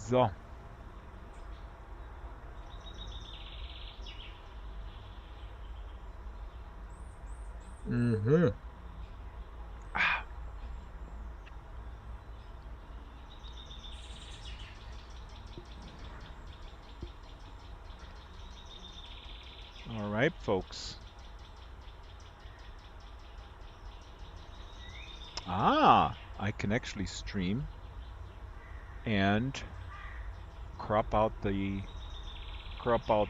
So. Mhm. Ah. All right, folks. I can actually stream and crop out the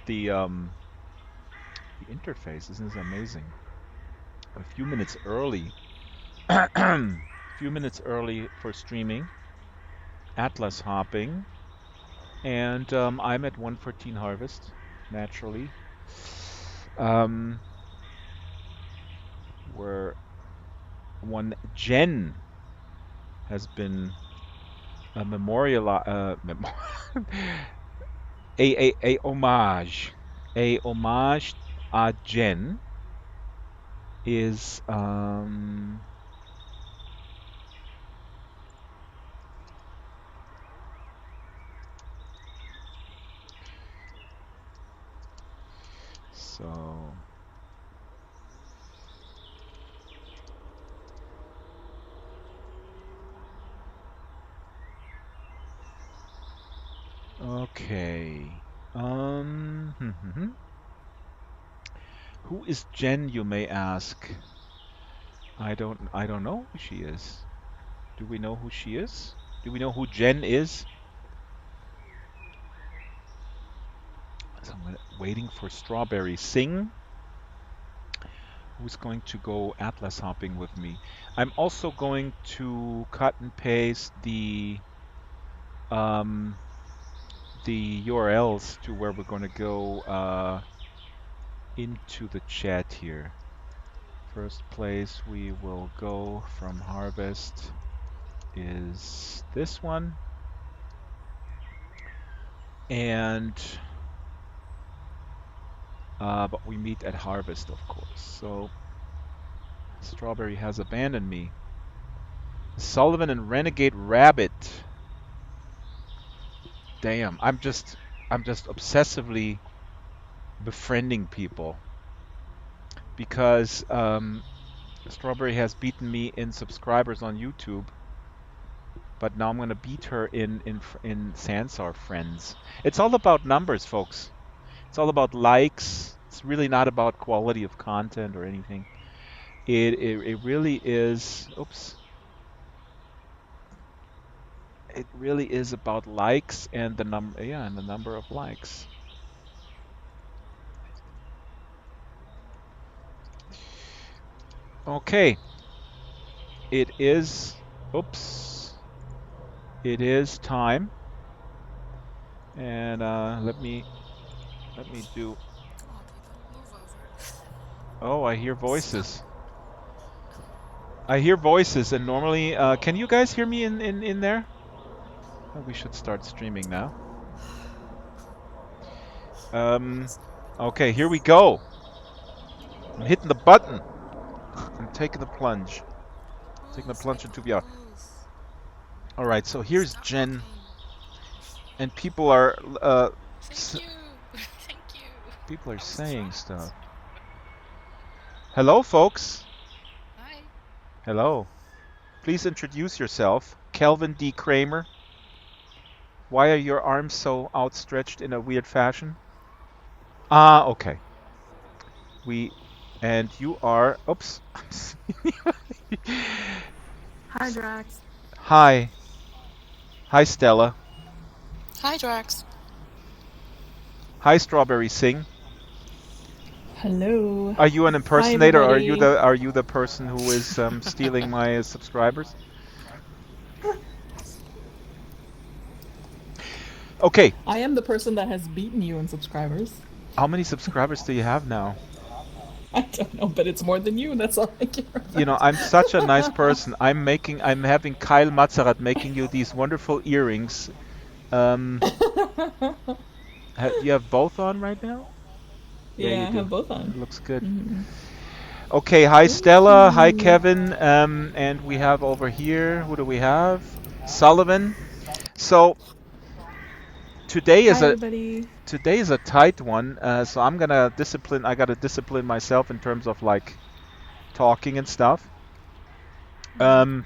the interface. Isn't this amazing? A few minutes early. Few minutes early for streaming. Atlas hopping. And I'm at 114 harvest, naturally. Where one Jen has been a a homage. A homage a Jen is so okay. Who is Jen, you may ask? I don't know who she is. Do we know who she is? Do we know who Jen is? So I'm waiting for Strawberry Sing, who's going to go atlas hopping with me. I'm also going to cut and paste the URLs to where we're going to go into the chat here. First place we will go from harvest is this one, and but we meet at harvest, of course. So Strawberry has abandoned me. Sullivan and Renegade Rabbit. Damn, I'm just obsessively befriending people because Strawberry has beaten me in subscribers on YouTube, but now I'm gonna beat her in Sansar Friends. It's all about numbers, folks. It's all about likes. It's really not about quality of content or anything. It really is. Oops. It really is about likes and the number of likes. Okay. It is it is time. And let me do. Oh, I hear voices. I hear voices, and normally can you guys hear me in there? Oh, we should start streaming now. Okay, here we go. I'm hitting the button. I'm taking the plunge. Taking the plunge into VR. Alright, so here's Jen. And people are Thank you. People are saying stuff. Hello, folks. Hi. Hello. Please introduce yourself. Kelvin D. Kramer. Why are your arms so outstretched in a weird fashion? Okay. And you are, oops. Hi, Drax. Hi. Hi, Stella. Hi, Drax. Hi, Strawberry Sing. Hello. Are you an impersonator? Hi, Are you the person who is stealing my subscribers? Okay. I am the person that has beaten you in subscribers. How many subscribers do you have now? I don't know, but it's more than you. That's all I care about. You know, I'm such a nice person. I'm having Kyle Mazerat making you these wonderful earrings. You have both on right now? Yeah, you I do. have both on. It looks good. Mm-hmm. Okay, hi Stella, hi Kevin, and we have over here, who do we have? Sullivan. So, today is Hi, a everybody. today is a tight one, so I'm gonna discipline. I gotta discipline myself in terms of like talking and stuff. Um,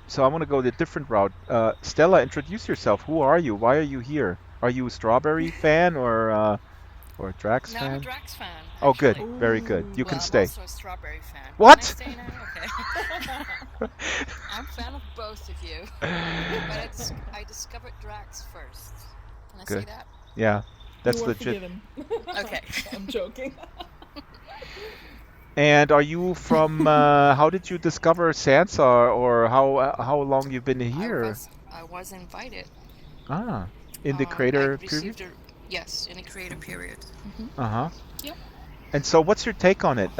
so I want to go the different route. Stella, introduce yourself. Who are you? Why are you here? Are you a Strawberry fan or a Drax No, I'm a fan? Drax fan, Oh, good. actually. Very good. Ooh. You can Well, I'm stay. also a Strawberry fan. Can I What? stay now? Okay. I'm a fan of both of you. But I discovered Drax first. Can I say Good. that? Yeah, You that's are legit. forgiven. Okay. I'm joking. And are you from? How did you discover Sansa, or how long you've been here? I was invited. Ah, in the I creator period. received a yes in a creator period. Uh-huh. Yep. And so, what's your take on it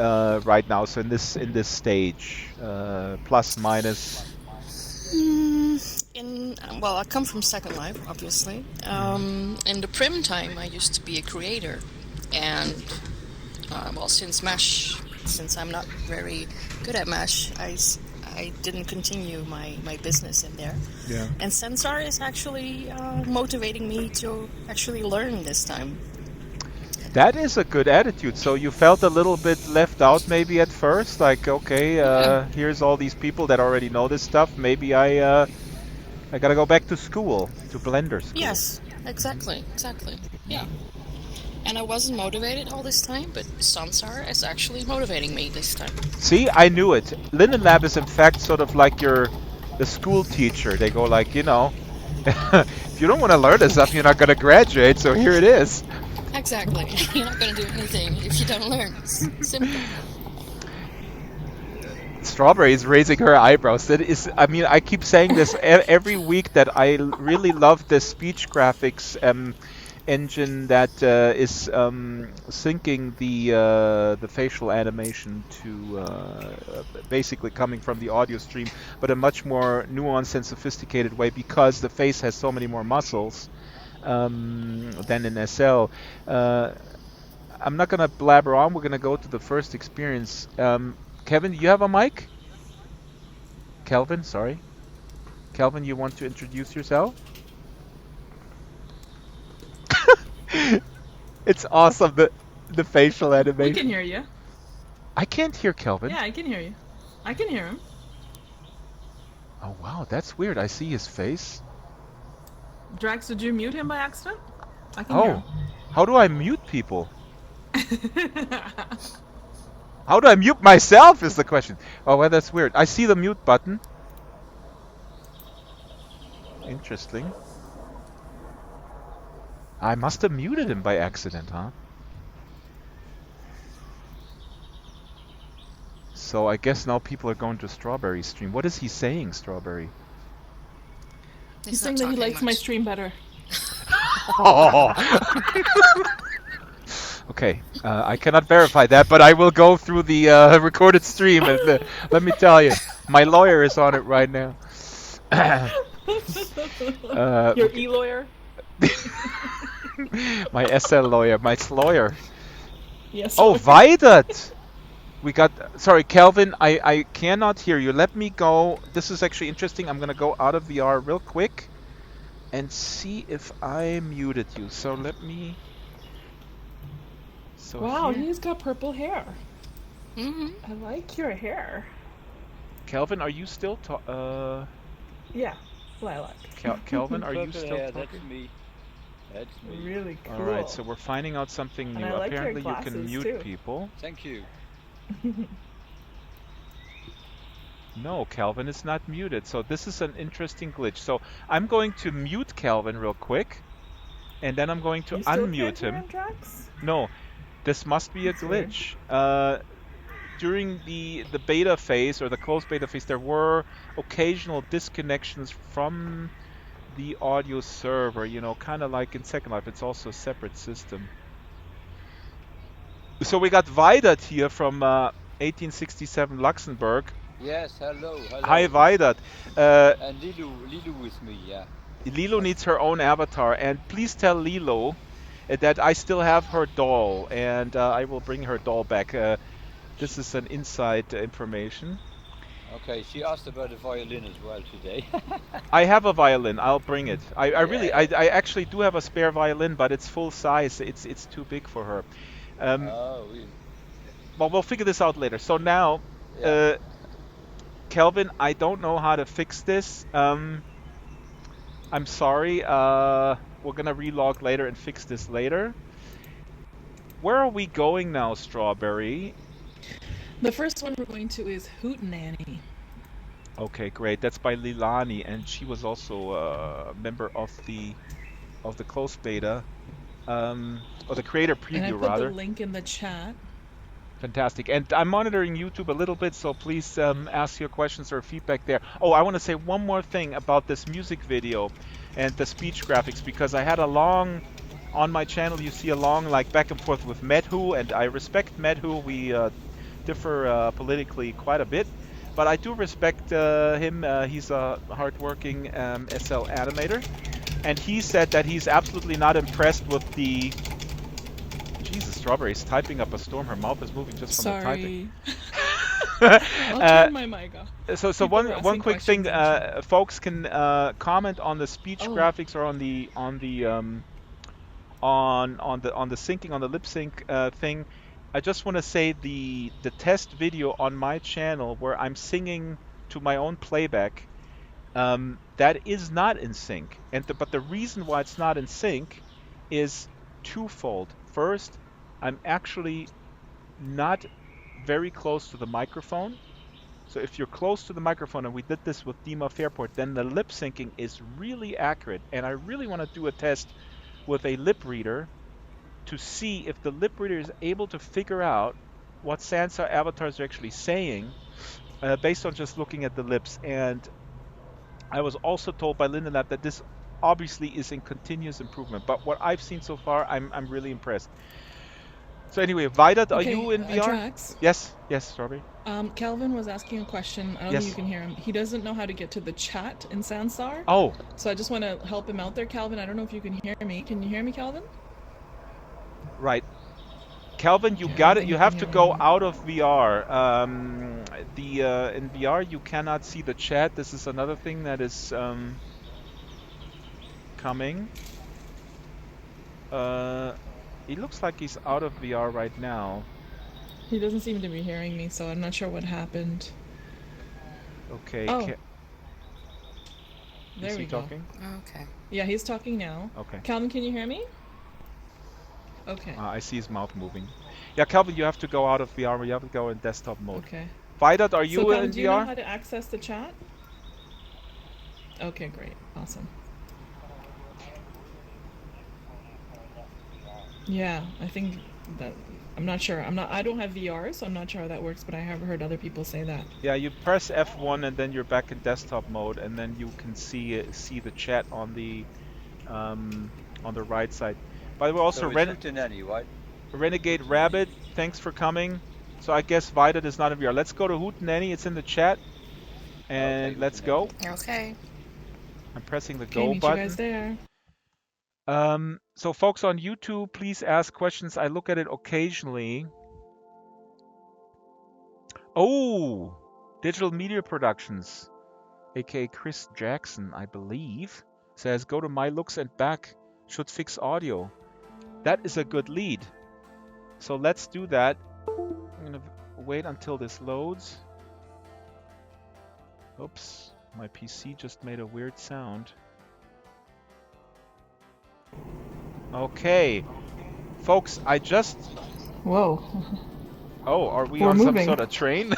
right now? So in this stage, plus minus. Well, I come from Second Life, obviously. Hmm. In the prim time, I used to be a creator, and well, since I'm not very good at Mesh, I didn't continue my business in there. Yeah. And Sensar is actually motivating me to actually learn this time. That is a good attitude. So you felt a little bit left out maybe at first, like okay, Yeah. here's all these people that already know this stuff. Maybe I gotta go back to school, to Blender school. Yes. Exactly. Yeah. And I wasn't motivated all this time, but Sansar is actually motivating me this time. See, I knew it. Linden Lab is in fact sort of like the school teacher. They go like, if you don't want to learn this stuff, you're not gonna graduate. So here it is. Exactly. You're not going to do anything if you don't learn. It's simple. Strawberry is raising her eyebrows. That is, I mean, I keep saying this every week that I really love the speech graphics engine that is syncing the facial animation to basically coming from the audio stream, but a much more nuanced and sophisticated way because the face has so many more muscles than in SL. I'm not gonna blabber on. We're gonna go to the first experience. Kevin, you have a mic? Kelvin, sorry. Kelvin, you want to introduce yourself? It's awesome, the facial We animation. can hear you. I can't hear Kelvin. Yeah, I can hear you. I can hear him. Oh wow, that's weird. I see his face. Drax, did you mute him by accident? I can Oh, how do I mute people? hear him. How do I mute myself is the question. Oh, well, that's weird. I see the mute button. Interesting. I must have muted him by accident, huh? So I guess now people are going to Strawberry stream. What is he saying, Strawberry? He's saying that he likes my stream better. Oh. Okay, I cannot verify that, but I will go through the recorded stream. And let me tell you, my lawyer is on it right now. Your e-lawyer? My SL lawyer, my lawyer. Yes. Oh, Vaidat! We got, sorry, Kelvin, I cannot hear you. Let me go. This is actually interesting. I'm gonna go out of VR real quick and see if I muted you. So let me. So Wow, here. he's got purple hair. Mm-hmm. I like your hair. Kelvin, are you still Yeah, lilac. Kelvin, are you Purple still hair, talking? that's me. That's me. Really cool. All right, so we're finding out something And new. I like your Apparently, you can glasses, mute too. people. Thank you. No, Calvin is not muted. So this is an interesting glitch. So I'm going to mute Calvin real quick, and then I'm going to You still unmute can't hear him. Drax? No, this must be a That's weird. glitch. During the beta phase or the closed beta phase, there were occasional disconnections from the audio server. Kind of like in Second Life, it's also a separate system. So we got Vaidat here from 1867 Luxembourg. Yes, hello. Hi, Vaidat. And Lilu with me, yeah. Lilo needs her own avatar, and please tell Lilo that I still have her doll, and I will bring her doll back. This is an inside information. Okay, she asked about the violin as well today. I have a violin. I'll bring it. I really, Yeah. I actually do have a spare violin, but it's full size. It's too big for her. Um, Oh, well, we'll figure this out later. So now, yeah. uh, Kelvin, I don't know how to fix this. I'm sorry. We're gonna relog later and fix this later. Where are we going now, Strawberry? The first one we're going to is Hootenanny. Okay, great. That's by Lilani, and she was also a member of the closed beta, or the creator And I preview put the rather. link in the chat. Fantastic. And I'm monitoring YouTube a little bit, so please ask your questions or feedback there. Oh, I want to say one more thing about this music video and the speech graphics, because I had a long, on my channel, you see a long like back and forth with Medhu, and I respect Medhu. We differ politically quite a bit, but I do respect him. He's a hardworking SL animator, and he said that he's absolutely not impressed with the Jesus, Strawberry's typing up a storm. Her mouth is moving just from the typing. Sorry. I'll turn my mic off. So People are one asking quick thing, questions in chat. folks can comment on the speech Oh, graphics or on the on the syncing, on the lip sync thing. I just want to say the test video on my channel where I'm singing to my own playback, that is not in sync, and but the reason why it's not in sync is twofold. First, I'm actually not very close to the microphone. So if you're close to the microphone, and we did this with Dima Fairport, then the lip syncing is really accurate. And I really want to do a test with a lip reader to see if the lip reader is able to figure out what Sansa avatars are actually saying based on just looking at the lips. And I was also told by Lindenlab that this obviously is in continuous improvement. But what I've seen so far, I'm really impressed. So anyway, Vidat, are you okay. in VR? Drax. Yes, Strawberry. Calvin was asking a question. I don't Yes. think you can hear him. He doesn't know how to get to the chat in Sansar. Oh, So I just want to help him out there, Calvin. I don't know if you can hear me. Can you hear me, Calvin? right. Calvin, you Yeah, I got don't it. think You you have can to hear go me. out of VR. In VR you cannot see the chat. This is another thing that is coming. He looks like he's out of VR right now. He doesn't seem to be hearing me, so I'm not sure what happened. Okay. Oh, Is there he we go. talking? Okay. Yeah, he's talking now. Okay. Calvin, can you hear me? Okay. I see his mouth moving. Yeah, Calvin, you have to go out of VR. You have to go in desktop mode. Okay. Vidat, are So, you Calvin, in do you know VR? how to access the chat? Okay, great. Awesome. Yeah, I think that I'm not sure. I don't have VR, so I'm not sure how that works, but I have heard other people say that. Yeah, you press F1 and then you're back in desktop mode, and then you can see the chat on the right side. By the way, also So it's Hootenanny, right? Renegade Rabbit, thanks for coming. So I guess Vidat is not in VR. Let's go to Hootenanny. It's in the chat, and Okay, let's go. Okay. I'm pressing the Okay, go meet you guys button. there. So folks on YouTube, please ask questions. I look at it occasionally. Oh, Digital Media Productions, aka Chris Jackson, I believe, says go to My Looks and Back, should fix audio. That is a good lead. So let's do that. I'm gonna wait until this loads. Oops, my PC just made a weird sound. Okay, folks, I just... Whoa. Oh, are we We're on moving. some sort of train?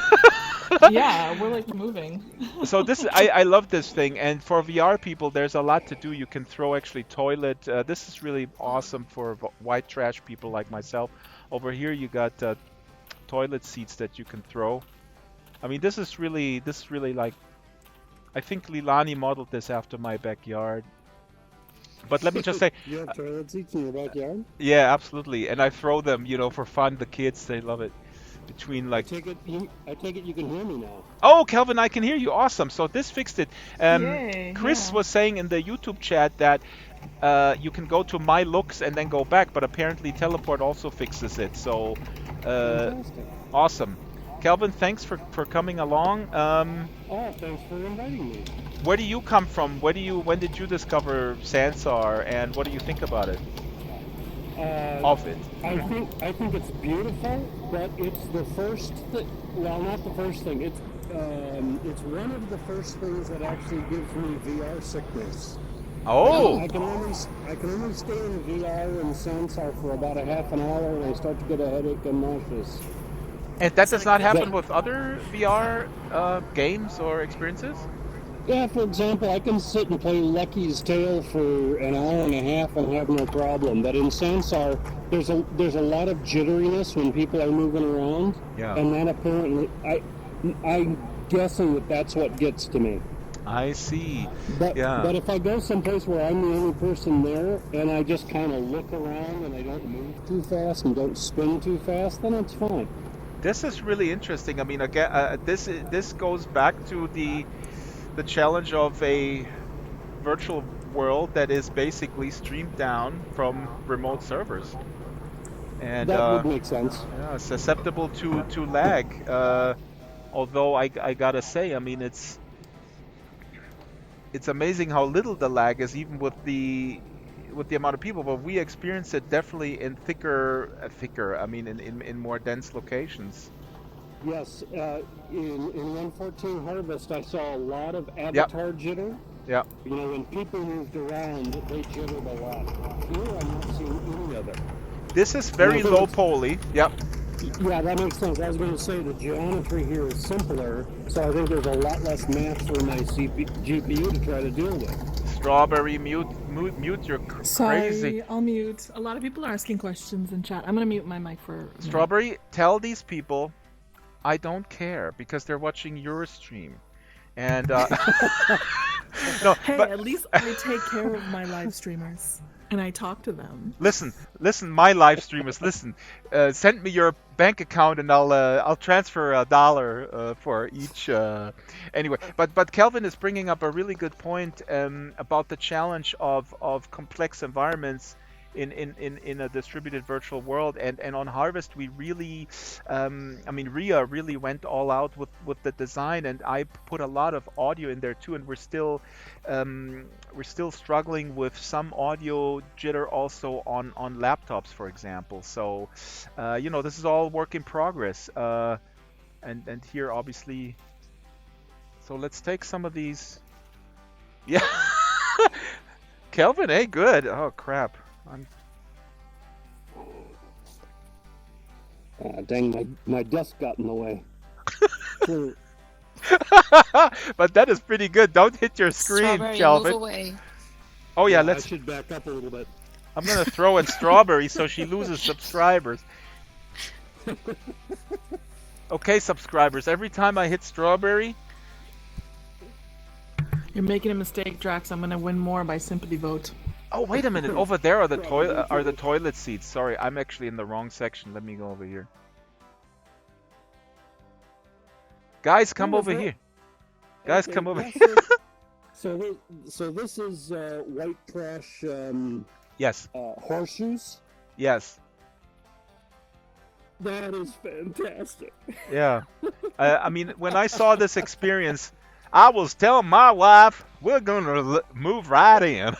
Yeah, we're like moving. So this, I love this thing, and for VR people, there's a lot to do. You can throw actually toilet. This is really awesome for white trash people like myself. Over here, you got toilet seats that you can throw. I mean, this is really like, I think Lilani modeled this after my backyard. But let me just say, You have toilet seats in your backyard? yeah, absolutely. And I throw them, for fun. The kids, they love it. Between I like, take it you can hear me now. oh, Kelvin, I can hear you. Awesome. So this fixed it. Yay, Chris yeah. was saying in the YouTube chat that you can go to My Looks and then go back, but apparently Teleport also fixes it. So Fantastic. awesome. Kelvin, thanks for coming along. Oh, thanks for inviting me. Where do you come from? When did you discover Sansar, and what do you think about it? Of it? I think it's beautiful, but it's the first. Well, not the first thing. It's one of the first things that actually gives me VR sickness. Oh, I can only stay in VR and Sansar for about a half an hour, and I start to get a headache and nauseous. and that does not happen That- with other VR games or experiences? Yeah, for example, I can sit and play Lucky's Tale for an hour and a half and have no problem. But in Sansar, there's a lot of jitteriness when people are moving around, Yeah. and that apparently I'm guessing that's what gets to me. I see. But Yeah. but if I go someplace where I'm the only person there and I just kind of look around and I don't move too fast and don't spin too fast, then it's fine. This is really interesting. I mean, again, this goes back to the challenge of a virtual world that is basically streamed down from remote servers, and That would make sense. yeah, susceptible to lag. Although I gotta say, I mean, it's amazing how little the lag is, even with the amount of people. But we experience it definitely in thicker. I mean, in more dense locations. Yes, in 114 Harvest, I saw a lot of avatar jitter. Yeah. You know, when people moved around, they jittered a lot. Here, I'm not seeing any of it. This is very Yeah, low poly. Yep. Yeah, that makes sense. I was going to say the geometry here is simpler, so I think there's a lot less math for my GPU to try to deal with. Strawberry, mute your Sorry, crazy. I'll mute. A lot of people are asking questions in chat. I'm gonna mute my mic for a minute. Strawberry, tell these people I don't care because they're watching your stream. And no, Hey, but at least I take care of my live streamers and I talk to them. listen, my live streamers, listen. Send me your bank account and I'll transfer $1 for each. Anyway, but Kelvin is bringing up a really good point about the challenge of complex environments in a distributed virtual world, and on Harvest we really I mean, Ria really went all out with the design, and I put a lot of audio in there too, and we're still struggling with some audio jitter also on laptops, for example. So this is all work in progress, and here obviously. So let's take some of these. Yeah. Kelvin, hey, good. Oh crap. Dang, my desk got in the way. But that is pretty good. Don't hit your screen, Strawberry, Kelvin. move away. Oh yeah, I should back up a little bit. I'm gonna throw in Strawberry so she loses subscribers. Okay, subscribers. Every time I hit Strawberry, You're making a mistake, Drax. I'm gonna win more by sympathy vote. oh wait a minute, over there are the toilet seats. Sorry, I'm actually in the wrong section. Let me go over here. Guys, come over here. Guys, come over here. So this is white trash Yes, horseshoes. yes, That is fantastic. yeah. I mean, when I saw this experience, I was telling my wife we're gonna move right in.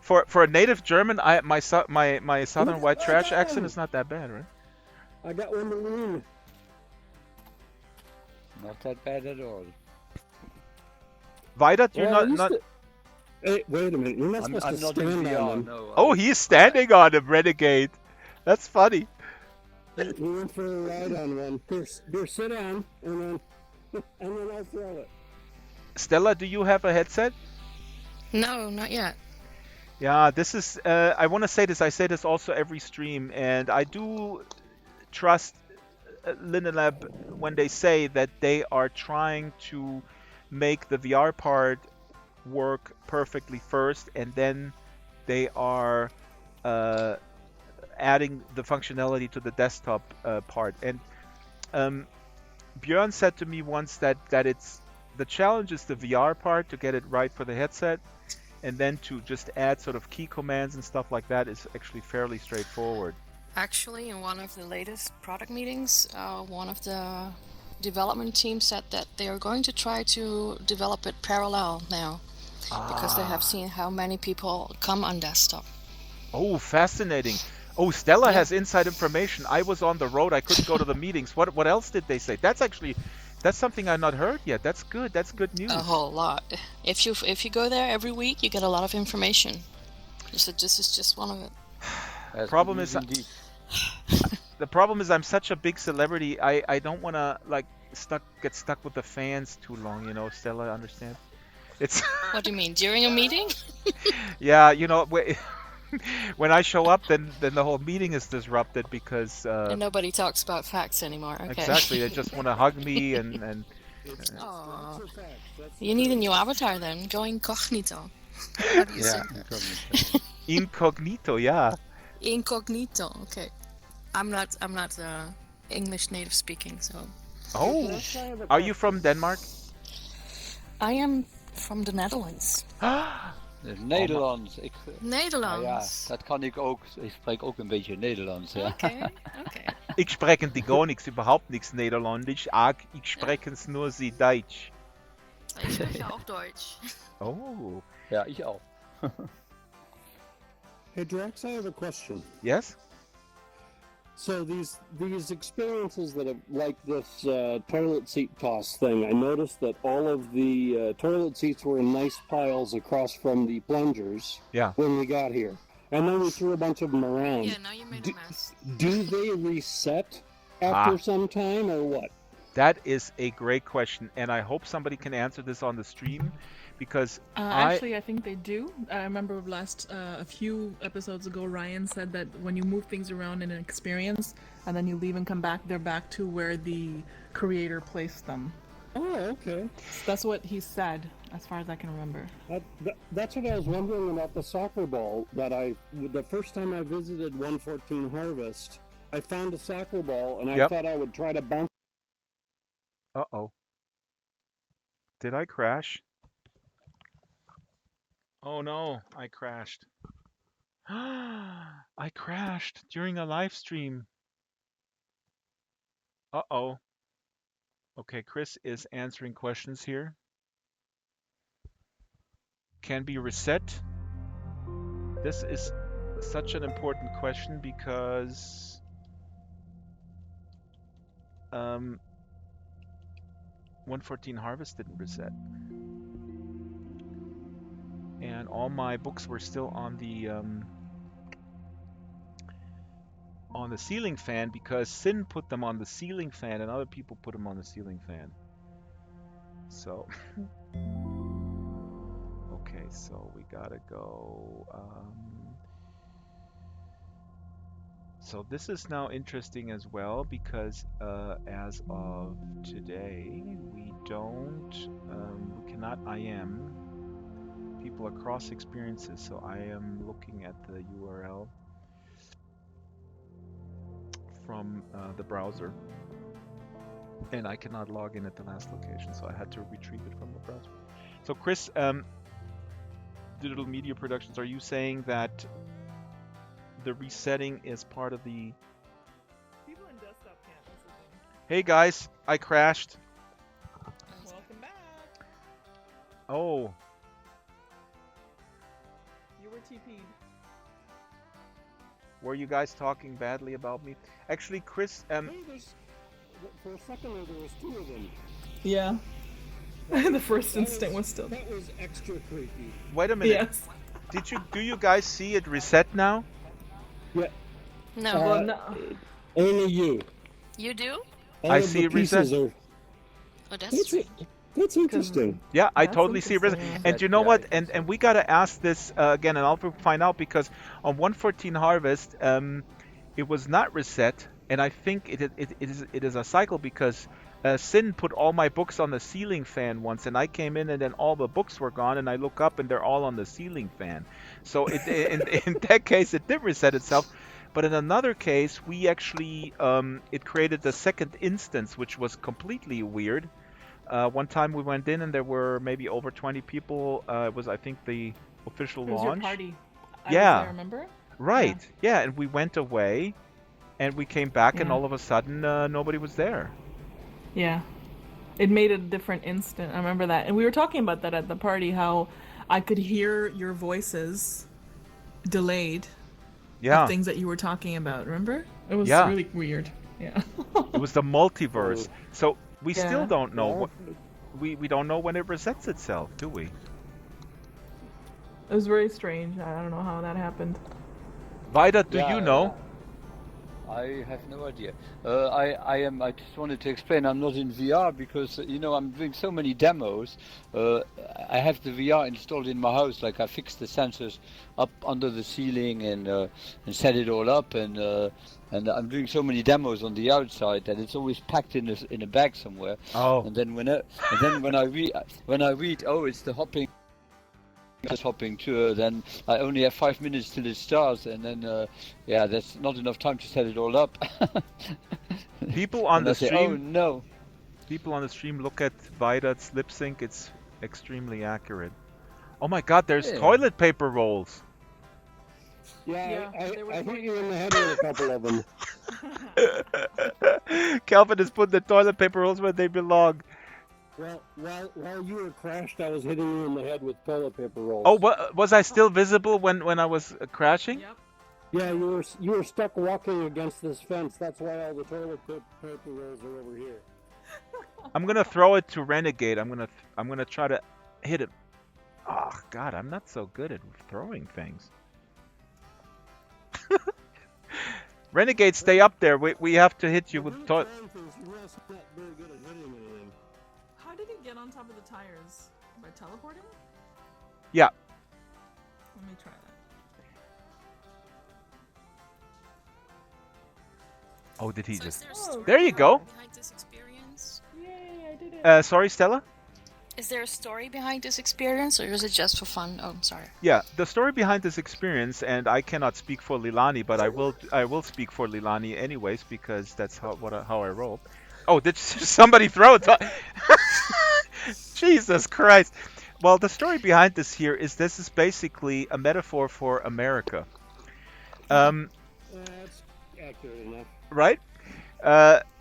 For a native German, my southern white trash accent is not that bad, right? I got one balloon. Not that bad at all. Vaidat, you're Well, not. Hey, wait a minute. You're not I'm supposed to not in stand VR, on them. no. Oh, he's standing on him, Renegade. That's funny. We went for a ride on one. Here, sit down, and then I'll throw it. Stella, do you have a headset? No, not yet. Yeah, this is. I want to say this. I say this also every stream, and I do trust Linelab when they say that they are trying to make the VR part work perfectly first, and then they are adding the functionality to the desktop part. And Björn said to me once that it's the challenge is the VR part to get it right for the headset, and then to just add sort of key commands and stuff like that is actually fairly straightforward. Actually, in one of the latest product meetings, one of the development team said that they are going to try to develop it parallel now because they have Ah. seen how many people come on desktop. Oh, fascinating. Oh, Stella Yeah, has inside information. I was on the road. I couldn't go to the meetings. What else did they say? That's something I've not heard yet. That's good. That's good a news. whole lot. If you go there every week, you get a lot of information. So this is just one of it. That's good Problem news is indeed. the problem is I'm such a big celebrity. I don't want to like get stuck with the fans too long, Stella, understand? It's What do you mean? During a meeting? yeah, when I show up then the whole meeting is disrupted because And nobody talks about facts anymore. Okay. exactly, they just want to hug me and It's Aw. facts are facts. That's You need a new avatar then. Go incognito. How do you say Yeah, that? incognito. incognito, yeah. Incognito. Okay. I'm not English native speaking, so Hey, Oh, Drax, I have a are you question. from Denmark? I am from the Netherlands. De Nederlands. Ja, Nederlands. dat kan ik ook. Ik spreek ook een beetje Nederlands. Ja. Okay. Okay. Ich spreche die gar nichts, überhaupt nichts Niederländisch. Ich spreche es nur sie Deutsch. Ich spreche auch Deutsch. Oh, Ja, ich auch. Hey, Drax, I have a question. yes? So these experiences that have, like this toilet seat toss thing, I noticed that all of the toilet seats were in nice piles across from the plungers Yeah. when we got here, and then we threw a bunch of them around. Yeah, now you made a mess. Do they reset after Ah. some time, or what? That is a great question, and I hope somebody can answer this on the stream because Actually, I think they do. I remember a few episodes ago, Ryan said that when you move things around in an experience and then you leave and come back, they're back to where the creator placed them. Oh, okay. So that's what he said, as far as I can remember. That's what I was wondering about the soccer ball. The first time I visited 114 Harvest, I found a soccer ball, and I Yep. thought I would try to bounce. Uh-oh. Did I crash? Oh no, I crashed. I crashed during a live stream. Uh-oh. Okay, Chris is answering questions here. Can be reset. This is such an important question because 114 Harvest didn't reset. And all my books were still on the ceiling fan because Sin put them on the ceiling fan and other people put them on the ceiling fan. So okay, so we gotta go. So this is now interesting as well because as of today, we cannot IM people across experiences. So I am looking at the URL from the browser, and I cannot log in at the last location, so I had to retrieve it from the browser. So Chris, Digital Media Productions, are you saying that the resetting is part of the... People in desktop can't. That's the thing. Hey guys, I crashed. Welcome back. Oh, You were TP'd. were you guys talking badly about me? Actually, Chris, Hey, for a second there was two of them. Yeah. The first instant was still. That was extra creepy. wait a minute. Yes. Do you guys see it reset now? Yeah, No. Well, no. only you. You do? All I of see the it reset. pieces are. Oh, that's true. That's interesting. Yeah, I That's totally see it reset. interesting. And you know what? And we gotta ask this again, and I'll find out because on 114 Harvest, it was not reset, and I think it is a cycle because Sin put all my books on the ceiling fan once, and I came in and then all the books were gone, and I look up and they're all on the ceiling fan. So in that case, it did reset itself. But in another case, we actually it created the second instance, which was completely weird. One time we went in and there were maybe over 20 people. It was, I think, the official It was launch. your party. Yeah. I remember? Right. Yeah, and we went away, and we came back, and Yeah. all of a sudden, nobody was there. Yeah. It made a different instant. I remember that. And we were talking about that at the party, how I could hear your voices delayed of Yeah, things that you were talking about. Remember? It was yeah. really weird. Yeah. It was the multiverse. So we still Yeah. don't know Yeah. what we don't know when it resets itself, do we? It was very strange. I don't know how that happened. Vida, do you Yeah, know? I have no idea. I just wanted to explain. I'm not in VR because I'm doing so many demos. I have the VR installed in my house. Like I fixed the sensors up under the ceiling and set it all up, and I'm doing so many demos on the outside that it's always packed in a bag somewhere. Oh, And then when I read, oh, it's the hopping tour, then I only have 5 minutes till it starts, and then that's not enough time to set it all up. people on And I the say, oh stream, no. people on the stream look at Vida's lip sync. It's extremely accurate. Oh my God, there's Yeah. toilet paper rolls. Yeah, Yeah, they were I hit pointing you in the head with a couple of them. Calvin has put the toilet paper rolls where they belong. Well, while you were crashed, I was hitting you in the head with toilet paper rolls. Oh, was I still visible when I was crashing? Yep. Yeah, you were stuck walking against this fence. That's why all the toilet paper rolls are over here. I'm gonna throw it to Renegade. I'm gonna try to hit it. Oh God, I'm not so good at throwing things. Renegade, stay up there. We have to hit you with toilet. You must not very good at hitting anything. How did he get on top of the tires? By teleporting? Yeah. Let me try that. Oh, did he So is just? there a story There you go. behind this experience? Yay, I did it. Sorry, Stella. Is there a story behind this experience, or is it just for fun? Oh, I'm sorry. Yeah, the story behind this experience, and I cannot speak for Lilani, but I will speak for Lilani anyways because that's how I roll. Oh, did somebody throw it? Jesus Christ! Well, the story behind this is basically a metaphor for America. That's accurate enough. Right?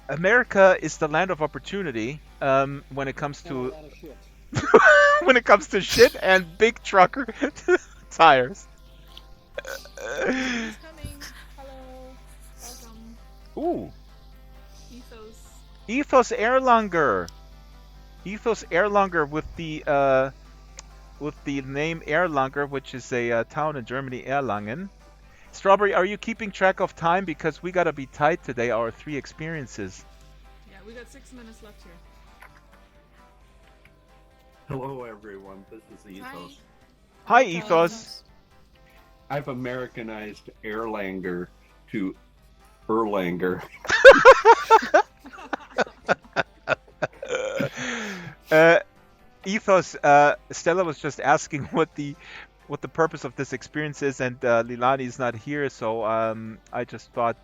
America is the land of opportunity when it comes A to lot of shit. when it comes to shit and big trucker tires. He's coming. Hello. Welcome. Ooh, Ethos. Ethos Erlanger with the name Erlanger, which is a town in Germany, Erlangen. Strawberry, are you keeping track of time? Because we gotta be tight today, our 3 experiences. Yeah, we got 6 minutes left here. Hello, everyone. This is Ethos. Hi, Ethos. I've Americanized Erlanger to Erlanger. Ethos, Stella was just asking what the purpose of this experience is, and Lilani is not here, so I just thought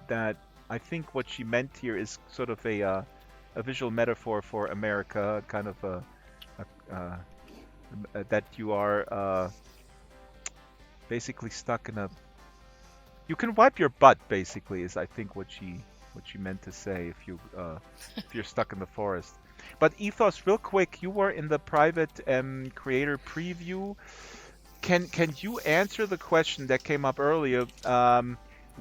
that I think what she meant here is sort of a visual metaphor for America, kind of that you are basically stuck in a. You can wipe your butt, basically, is I think what she meant to say if you're stuck in the forest. But Ethos, real quick, you were in the private creator preview. Can you answer the question that came up earlier?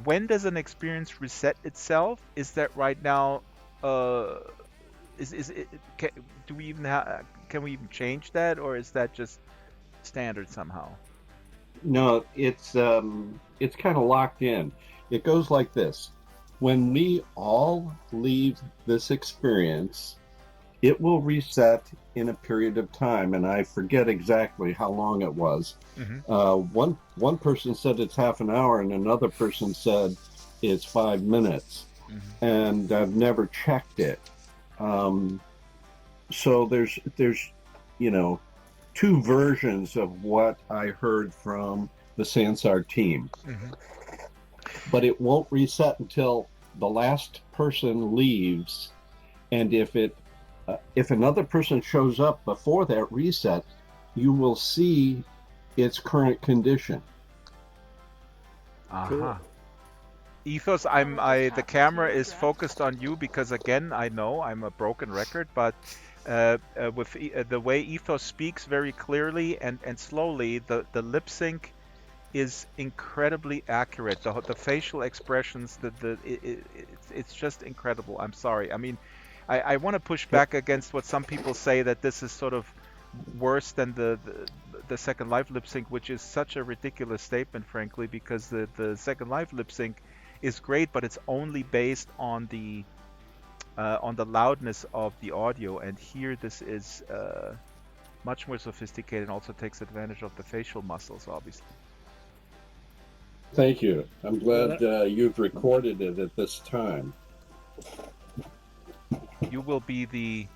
When does an experience reset itself? Is that right now? Do we even can we even change that, or is that just standard somehow? No, it's kind of locked in. It goes like this. When we all leave this experience, it will reset in a period of time, and I forget exactly how long it was. Mm-hmm. One person said it's half an hour, and another person said it's 5 minutes, and I've never checked it. So there's 2 versions of what I heard from the Sansar team, but it won't reset until the last person leaves, and if another person shows up before that reset, you will see its current condition. Uh-huh. Ethos, what just the happened camera to you, is Drax? focused on you because again, I know I'm a broken record, but the way Ethos speaks very clearly and slowly, the lip sync is incredibly accurate. The facial expressions, it's just incredible. I'm sorry. I mean, I want to push back against what some people say that this is sort of worse than the Second Life lip sync, which is such a ridiculous statement, frankly, because the Second Life lip sync is great, but it's only based on the loudness of the audio, and here this is much more sophisticated and also takes advantage of the facial muscles, obviously. Thank you. I'm glad you've recorded it at this time. You will be the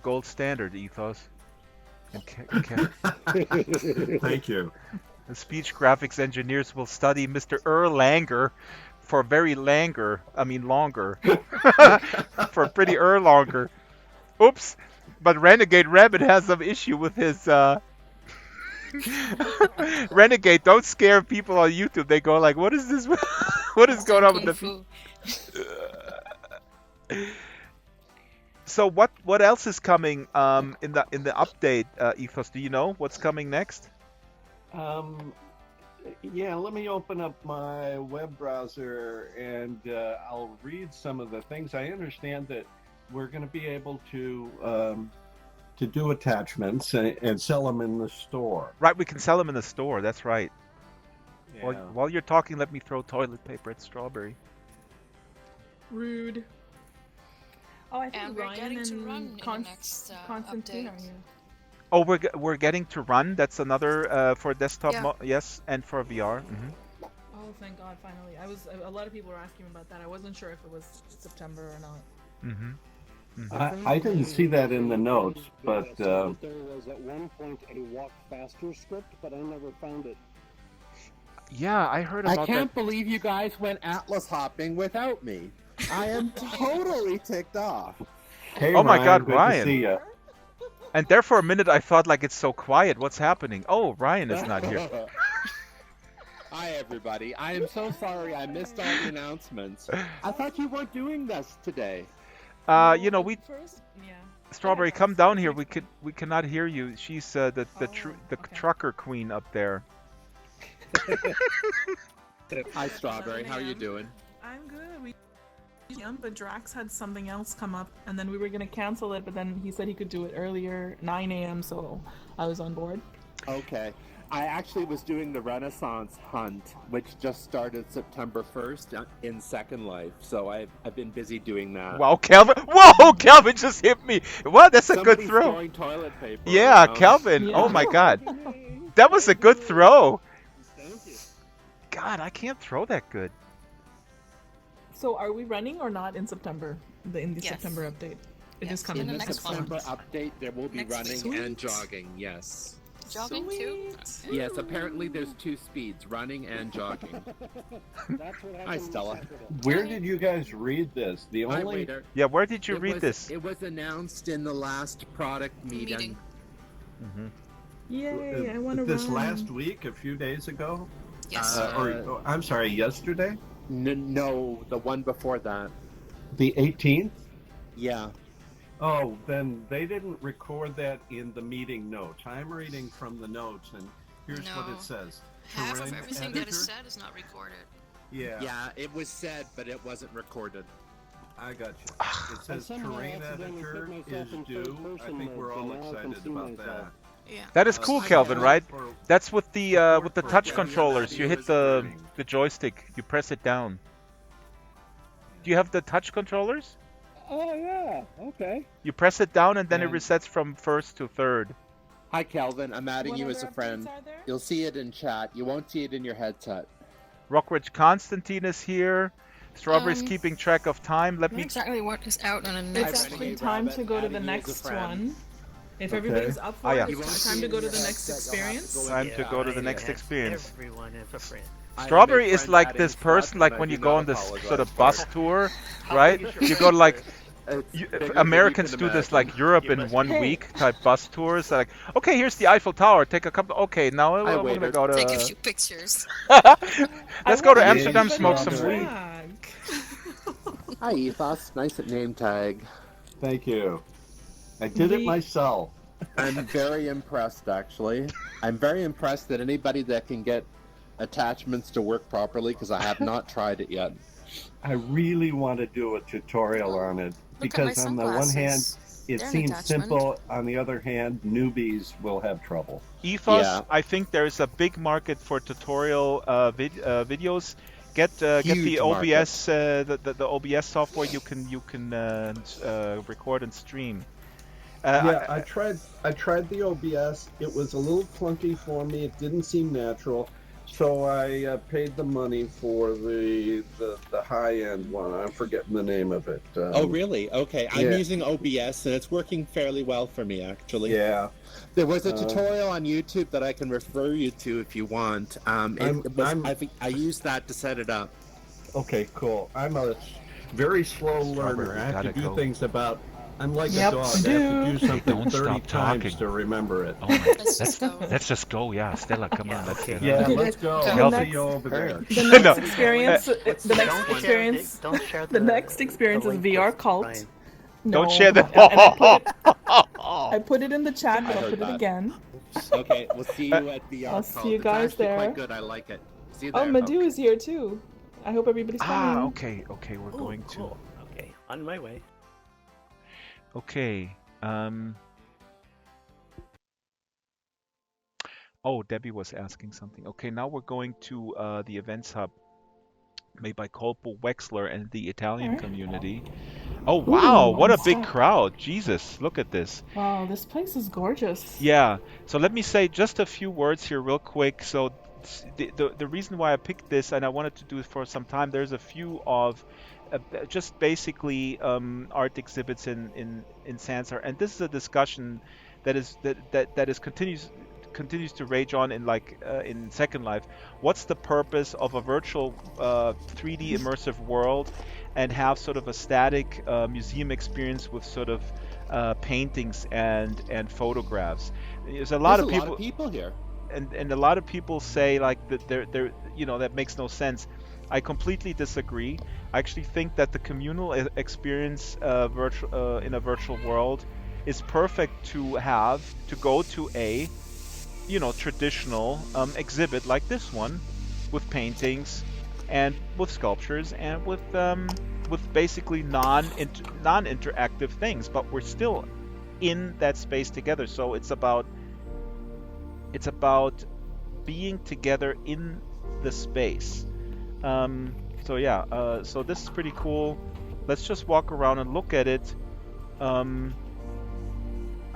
gold standard, Ethos. And Thank you. the speech graphics engineers will study Mr. Langer for very longer. For pretty longer. Oops. But Renegade Rabbit has some issue with his Renegade, don't scare people on YouTube. They go like, what is this? What is going on with the Kung Fu. So what else is coming in the update, Ethos? Do you know what's coming next? Yeah, let me open up my web browser and I'll read some of the things. I understand that we're going to be able to do attachments and sell them in the store. Right, we can sell them in the store. That's right. Yeah. While you're talking, let me throw toilet paper at Strawberry. Rude. Oh, I think And we're Ryan getting to and run in the next Constantine update. are here. Oh, we're getting to run. That's another for desktop. Yeah. Yes, and for VR. Oh, thank God! Finally, a lot of people were asking me about that. I wasn't sure if it was September or not. I didn't see that in the notes, but There was at one point a walk faster script, but I never found it. Yeah, I heard I about that. can't believe you guys went Atlas hopping without me. I am totally ticked off. hey, Oh my Ryan, God, good Ryan. to see you. And there for a minute I thought like it's so quiet. What's happening? Oh, Ryan is not here. Hi, everybody. I am so sorry I missed all the announcements. I thought you weren't doing this today. You know, we First, yeah. Strawberry, come down here. We cannot hear you. She's the Okay. trucker queen up there. Hi, Strawberry. How are you doing? I'm good. But Drax had something else come up, and then we were gonna cancel it, but then he said he could do it earlier, 9 a.m. So I was on board. Okay. I actually was doing the Renaissance Hunt, which just started September 1st in Second Life. So I've been busy doing that. Wow, Calvin! Whoa, Calvin just hit me. What? That's a good Somebody's throw. throwing toilet paper Yeah, around. Calvin. Yeah. Oh my God, that was a good throw. Thank you. God, I can't throw that good. So are we running or not in September? In the Yes. September update, it Yes, is coming. in the In the next September month. update, there will be Next running week. and jogging. Yes. Jogging too? Sweet. Yes. Apparently, there's 2 speeds: running and jogging. That's what Hi, happened Stella. Saturday. Where did you guys read this? The Hi, only waiter. Yeah, where did you It read was- this? It was announced in the last product meeting. Yay! I want to run. this last week, a few days ago, Yes. I'm sorry, yesterday, No, the one before that. the 18th. Yeah. Oh, then they didn't record that in the meeting notes. I'm reading from the notes, and here's what No. it says. Half of Terrain everything that editor? is said is not recorded. Yeah, Yeah, it was said, but it wasn't recorded. I got you. It says somehow terrain accidentally editor put myself is in due. third I person think mode, we're so all now I can excited see about myself. Yeah. That is cool, that. Calvin, right? For- That's with the for touch controllers. You hit the training. joystick. You press it down. Do you have the touch controllers? Oh yeah. Okay. You press it down and then it And- resets from first to third. Hi, Calvin. I'm adding What you other as a updates friend. are there? You'll see it in chat. You won't see it in your headset. Rockridge Constantine is here. Strawberry's Um, keeping track of time. Let Not me. exactly what is out on the It's next Renegade actually one. time Rabbit to go to the adding you as a next friend. one. If Okay. everybody's up for Oh, yeah. it, it's time to go to the next experience. Time to go to the next experience. Everyone is a friend. Strawberry is like this person, like when you go on this sort of bus tour, right? You go to like Americans do this like Europe in 1 week type bus tours. Like, okay, here's the Eiffel Tower. Take a couple. Okay, now we're gonna waiter. go Take a to. few pictures. Let's go to I Amsterdam, want smoke everybody some on weed. drag. Hi, Ethos. Nice name tag. Thank you. I did it myself. I'm very impressed, actually. I'm very impressed that anybody that can get attachments to work properly, because I have not tried it yet. I really want to do a tutorial on it Look at my because on the one hand, sunglasses. it They're an seems attachment. simple. On the other hand, newbies will have trouble. Ethos, Yeah. I think there's a big market for tutorial videos. Get Huge the market. OBS the OBS software you can record and stream. Yeah, I tried the OBS. It was a little clunky for me. It didn't seem natural. So I paid the money for the high-end one. I'm forgetting the name of it. Oh, really? Okay. I'm yeah. using OBS, and it's working fairly well for me, actually. Yeah. There was a tutorial on YouTube that I can refer you to if you want. I used that to set it up. Okay, cool. I'm a very slow learner. I have to do things about... I'm like a dog. I have to do something 30 times to remember it. Oh my, Let's just go. Yeah, Stella, come on. Let's get Yeah, it. let's go. The I'll next- see you over there. The next No. experience, the next Don't experience, Don't share the next experience is link VR with cult. Ryan. Don't No. share the. And I put it in the chat, but I I'll heard put it that. again. Okay, we'll see you at VR. I'll see you guys it's actually there. quite good. I like it. See you Oh, there. Madhu is here too. I hope everybody's coming. Okay, we're Ooh, going to. cool. Okay, on my way. Okay. Oh, Debbie was asking something. Okay, now we're going to the events hub made by Colpo Wexler and the Italian Alright. community. Oh wow, Ooh, what a I'm big set. crowd. Jesus, look at this. Wow, this place is gorgeous. Yeah, so let me say just a few words here real quick. So the reason why I picked this, and I wanted to do it for some time, there's a few of just basically art exhibits in Sansar, and this is a discussion that is continues to rage on in Second Life. What's the purpose of a virtual 3D immersive world, and have sort of a static museum experience with sort of paintings and photographs? There's a lot of people here. and a lot of people say like that they're that makes no sense. I completely disagree. I actually think that the communal experience in a virtual world is perfect to go to a traditional exhibit like this one, with paintings and with sculptures and with basically non-interactive things, but we're still in that space together. So it's about being together in the space. So yeah, so this is pretty cool. Let's just walk around and look at it. I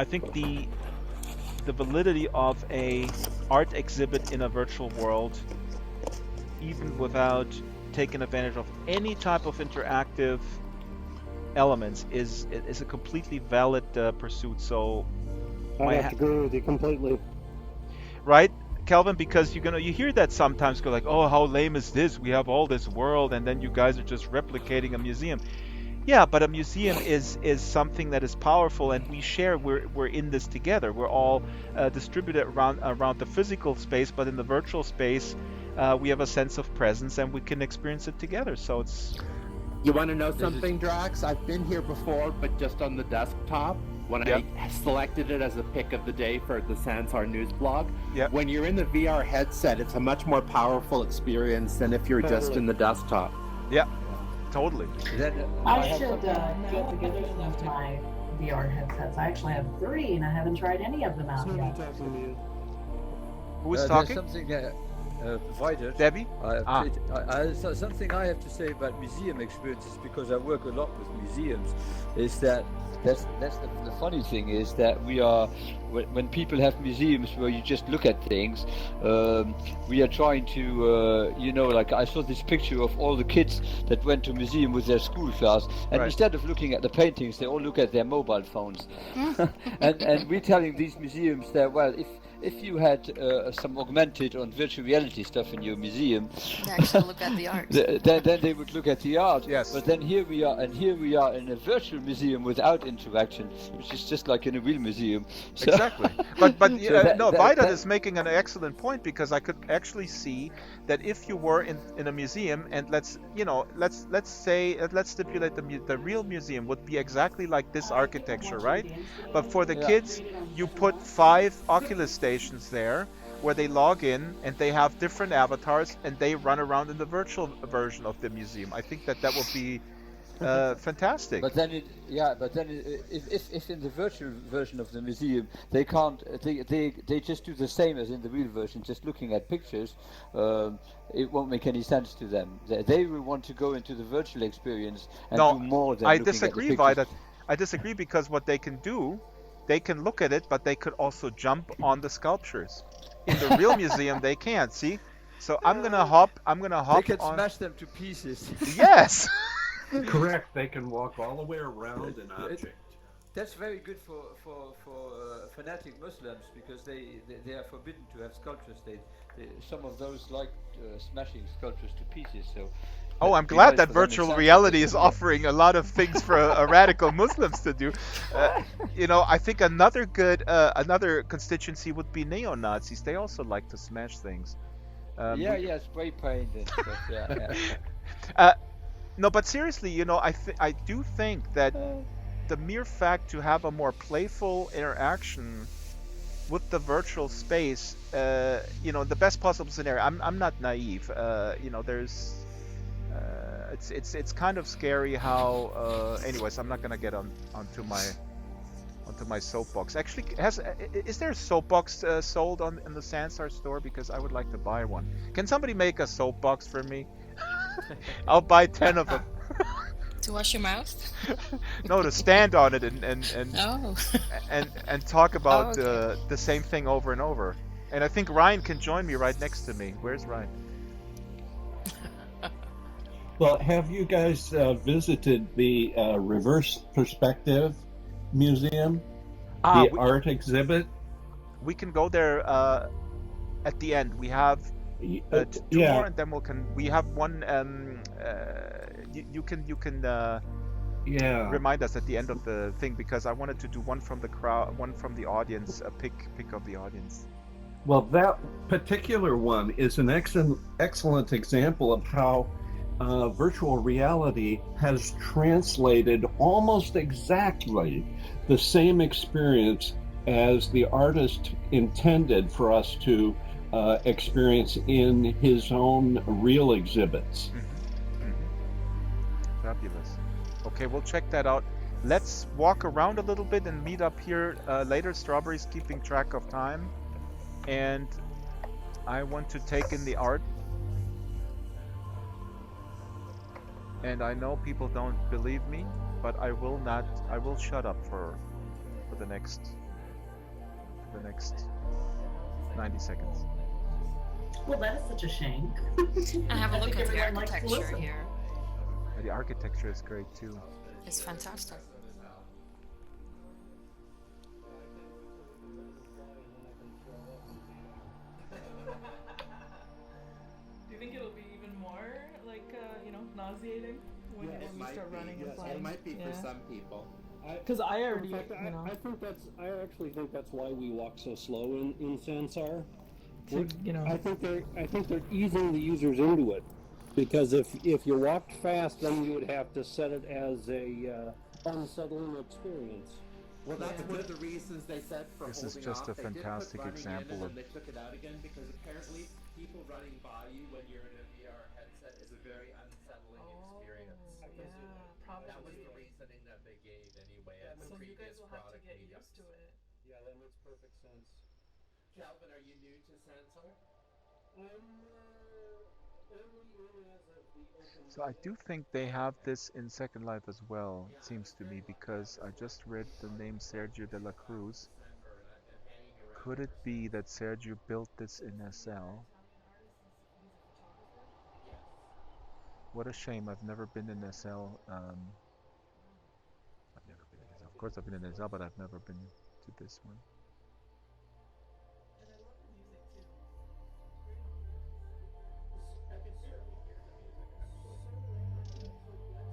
think the validity of a art exhibit in a virtual world, even without taking advantage of any type of interactive elements, is a completely valid pursuit. So I have to agree with you completely. right, Kelvin, because you hear that sometimes, go like, oh, how lame is this? We have all this world, and then you guys are just replicating a museum. Yeah, but a museum is something that is powerful, and we share. We're in this together. We're all distributed around the physical space, but in the virtual space, we have a sense of presence, and we can experience it together. So it's. You want to know something, Drax? I've been here before, but just on the desktop. When I selected it as a pick of the day for the Sansar news blog. Yep. When you're in the VR headset, it's a much more powerful experience than if you're just in the desktop. Yeah, totally. I should get together with my VR headsets. I actually have 3, and I haven't tried any of them out yet. Who is talking? There's something provided. Debbie? Something I have to say about museum experiences, because I work a lot with museums, is that that's the funny thing is that we are, when people have museums where you just look at things, we are trying to like I saw this picture of all the kids that went to museum with their school class, and instead of looking at the paintings, they all look at their mobile phones. and we're telling these museums that, well, if you had some augmented or virtual reality stuff in your museum, They actually look at the art. then they would look at the art. Yes. But then here we are in a virtual museum without interaction, which is just like in a real museum. So, Exactly. But so no, Vaidat is making an excellent point, because I could actually see that if you were in a museum, and let's say let's stipulate the real museum would be exactly like this architecture, right? But for the yeah. kids, you put 5 Oculus stations there where they log in and they have different avatars and they run around in the virtual version of the museum. I think that would be fantastic. But then if in the virtual version of the museum they can't, they just do the same as in the real version, just looking at pictures, it won't make any sense to them. They will want to go into the virtual experience and No, do more than I looking disagree, at the pictures. Vaidat. I disagree, because what they can do, they can look at it, but they could also jump on the sculptures. In the real museum, they can't. See? So I'm gonna hop. They can on. smash them to pieces. Yes. Correct. They can walk all the way around an object. That's very good for fanatic Muslims, because they are forbidden to have sculptures. Some of those like smashing sculptures to pieces. So. Oh, I'm It'd be glad nice that for them virtual if reality something is could- offering a lot of things for radical Muslims to do. I think another constituency would be neo-Nazis. They also like to smash things. Yeah, spray paint and stuff. Yeah. No, but seriously, I do think that the mere fact to have a more playful interaction with the virtual space, the best possible scenario. I'm not naive. There's it's kind of scary how. Anyways, I'm not gonna get onto my soapbox. Actually, is there a soapbox sold in the Sansar store? Because I would like to buy one. Can somebody make a soapbox for me? I'll buy 10 of them. To wash your mouth? No, to stand on it and Oh. and talk about okay. the same thing over and over. And I think Ryan can join me right next to me. Where's Ryan? Well, have you guys visited the Reverse Perspective Museum? The art exhibit? We can go there at the end. We have two more, and then we have one. You can remind us at the end of the thing, because I wanted to do one from the crowd, one from the audience, a pick of the audience. Well, that particular one is an excellent example of how virtual reality has translated almost exactly the same experience as the artist intended for us to experience in his own real exhibits. Fabulous. Okay, we'll check that out. Let's walk around a little bit and meet up here later. Strawberry's keeping track of time, and I want to take in the art. And I know people don't believe me, but I will not. I will shut up for the next 90 seconds. Well, that is such a shame. And have a look at the everyone likes to architecture listen. here. The architecture is great too. It's fantastic. Do you think it'll be even more nauseating when It you might start be, running yes, and flying? it might be for some people. Because I already, In fact, I actually think that's why we walk so slow in Sansar. I think they're easing the users into it, because if you walked fast, then you would have to set it as a unsettling experience. Well, that's one of the reasons they said for This holding is just off. a They did put fantastic running example in, of- and then they took it out again, because apparently people running by you when you're in a VR headset is a very unsettling experience. probably. That was the reasoning that they gave anyway at the So you guys previous will have to product get meetups. used to it. Yeah, that makes perfect sense. Calvin, are you new to Sansar? So I do think they have this in Second Life as well, it seems to me, because I just read the name Sergio de la Cruz. Could it be that Sergio built this in SL? What a shame, I've never been in SL. I've never been in SL. Of course I've been in SL, but I've never been to this one.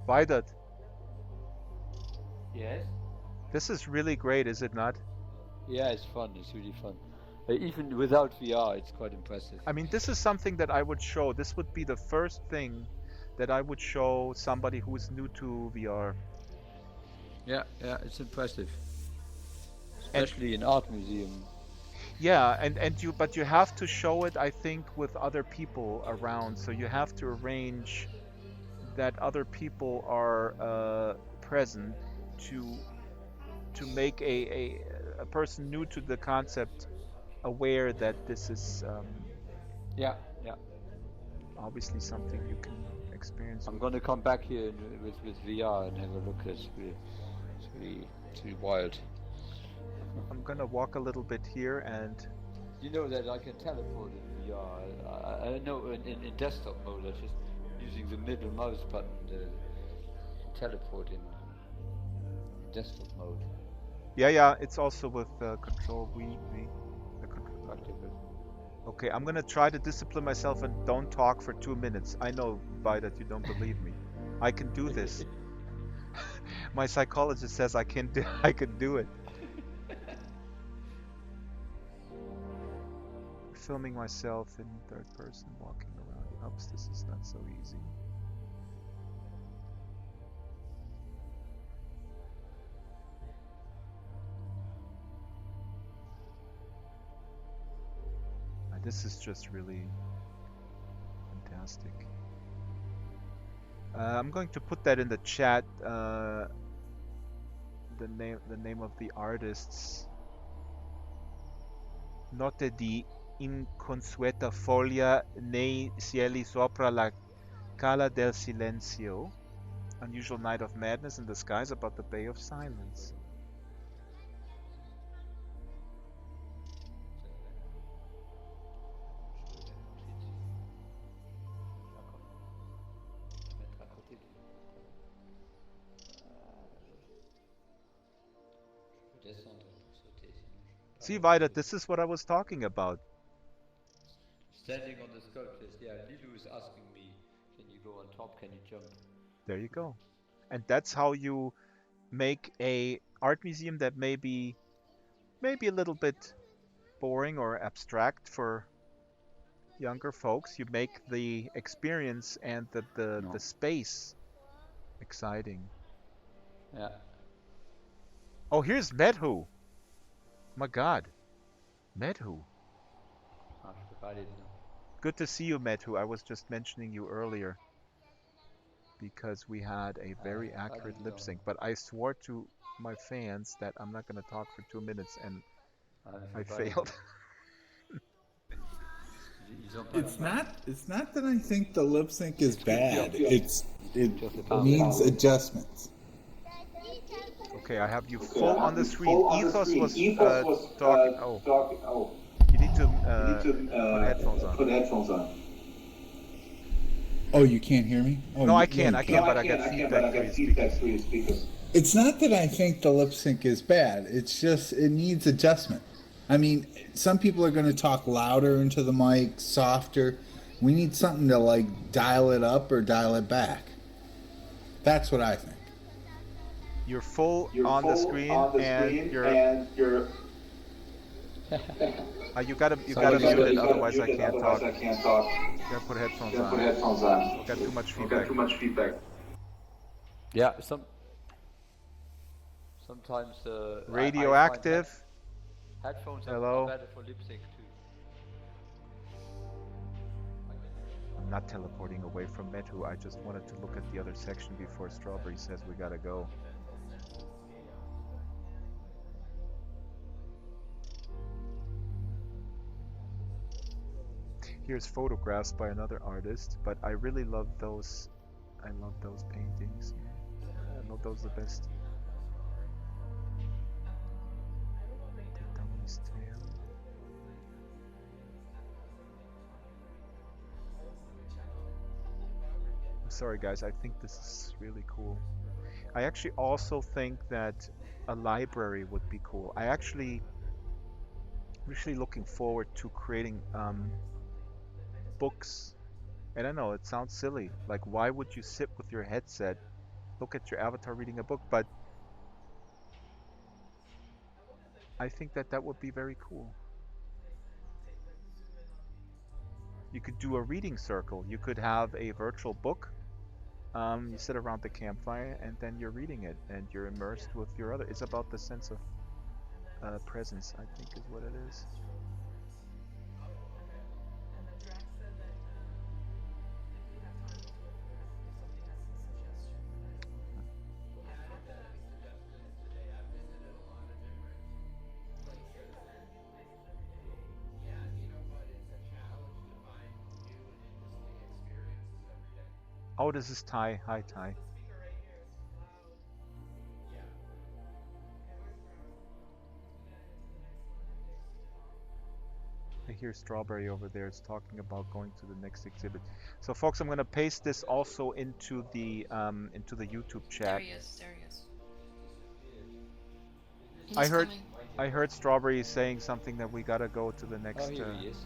Violet, Yes. this is really great, is it not? Yeah, it's fun. It's really fun. Even without VR, it's quite impressive. I mean, this is something that I would show. This would be the first thing that I would show somebody who's new to VR. Yeah, it's impressive. And Especially in art museum. yeah, but you have to show it, I think, with other people around. So you have to arrange that other people are present to make a person new to the concept aware that this is Yeah. obviously something you can experience. I'm gonna come back here with VR and have a look. It's really wild. I'm gonna walk a little bit here and You know that I can teleport in VR. I know in desktop mode, I'm just using the middle mouse button to teleport in desktop mode. yeah, it's also with control the control. Okay, good. Okay, I'm gonna try to discipline myself and don't talk for 2 minutes. I know, Vi, that you don't believe me. I can do this. My psychologist says I can do it. Filming myself in third person walking around. Oops, this is not so easy. This is just really fantastic. I'm going to put that in the chat. The name of the artists. Notte di inconsueta foglia nei cieli sopra la cala del silenzio. Unusual night of madness in the skies above the bay of silence. See, Vida, this is what I was talking about. Standing on the sculptures, yeah. Lilu is asking me, can you go on top? Can you jump? There you go. And that's how you make a art museum that may be maybe a little bit boring or abstract for younger folks. You make the experience and the space exciting. Yeah. Oh, here's Medhu. My God, Medhu. I didn't know. Good to see you, Medhu. I was just mentioning you earlier because we had a very accurate lip sync. But I swore to my fans that I'm not going to talk for 2 minutes, and I failed. It's not that I think the lip sync is bad. It needs adjustments. Okay, I have you full on the screen. Ethos was talking. Oh, you need to put headphones on. Oh, you can't hear me? Oh, no, I can, but I get feedback through your speakers. It's not that I think the lip sync is bad. It's just it needs adjustment. I mean, some people are going to talk louder into the mic, softer. We need something to like dial it up or dial it back. That's what I think. You're full on the screen, and you're you gotta mute it, otherwise I can't talk. You gotta put headphones on. Got too much feedback. Yeah, sometimes radioactive. Headphones Hello. are better for lip sync too. I'm not teleporting away from Medhu. I just wanted to look at the other section before Strawberry says we gotta go. Here's photographs by another artist, but I really love those. I love those paintings. I love those the best. The dummy's tail. I'm sorry guys, I think this is really cool. I actually also think that a library would be cool. I'm actually looking forward to creating books. And I know it sounds silly. Like, why would you sit with your headset look at your avatar reading a book, but I think that would be very cool. You could do a reading circle. You could have a virtual book. You sit around the campfire and then you're reading it and you're immersed with your other. It's about the sense of presence, I think, is what it is. Oh, this is Ty. Hi, Ty. I hear Strawberry over there is talking about going to the next exhibit. So, folks, I'm going to paste this also into the YouTube chat. There he is. There he is. I He's heard coming. I heard Strawberry saying something that we gotta go to the next. Oh, here he is.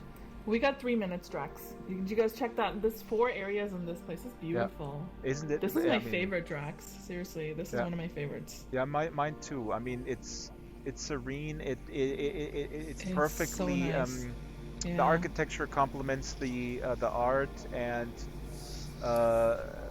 We got 3 minutes, Drax. Did you guys check that? There's 4 areas in this place. It's beautiful. Isn't it? This is I my mean, favorite, Drax. Seriously, this is Yeah. one of my favorites. Yeah, mine too. I mean, it's serene. It's It's perfectly. so nice. The Yeah. architecture complements the art, and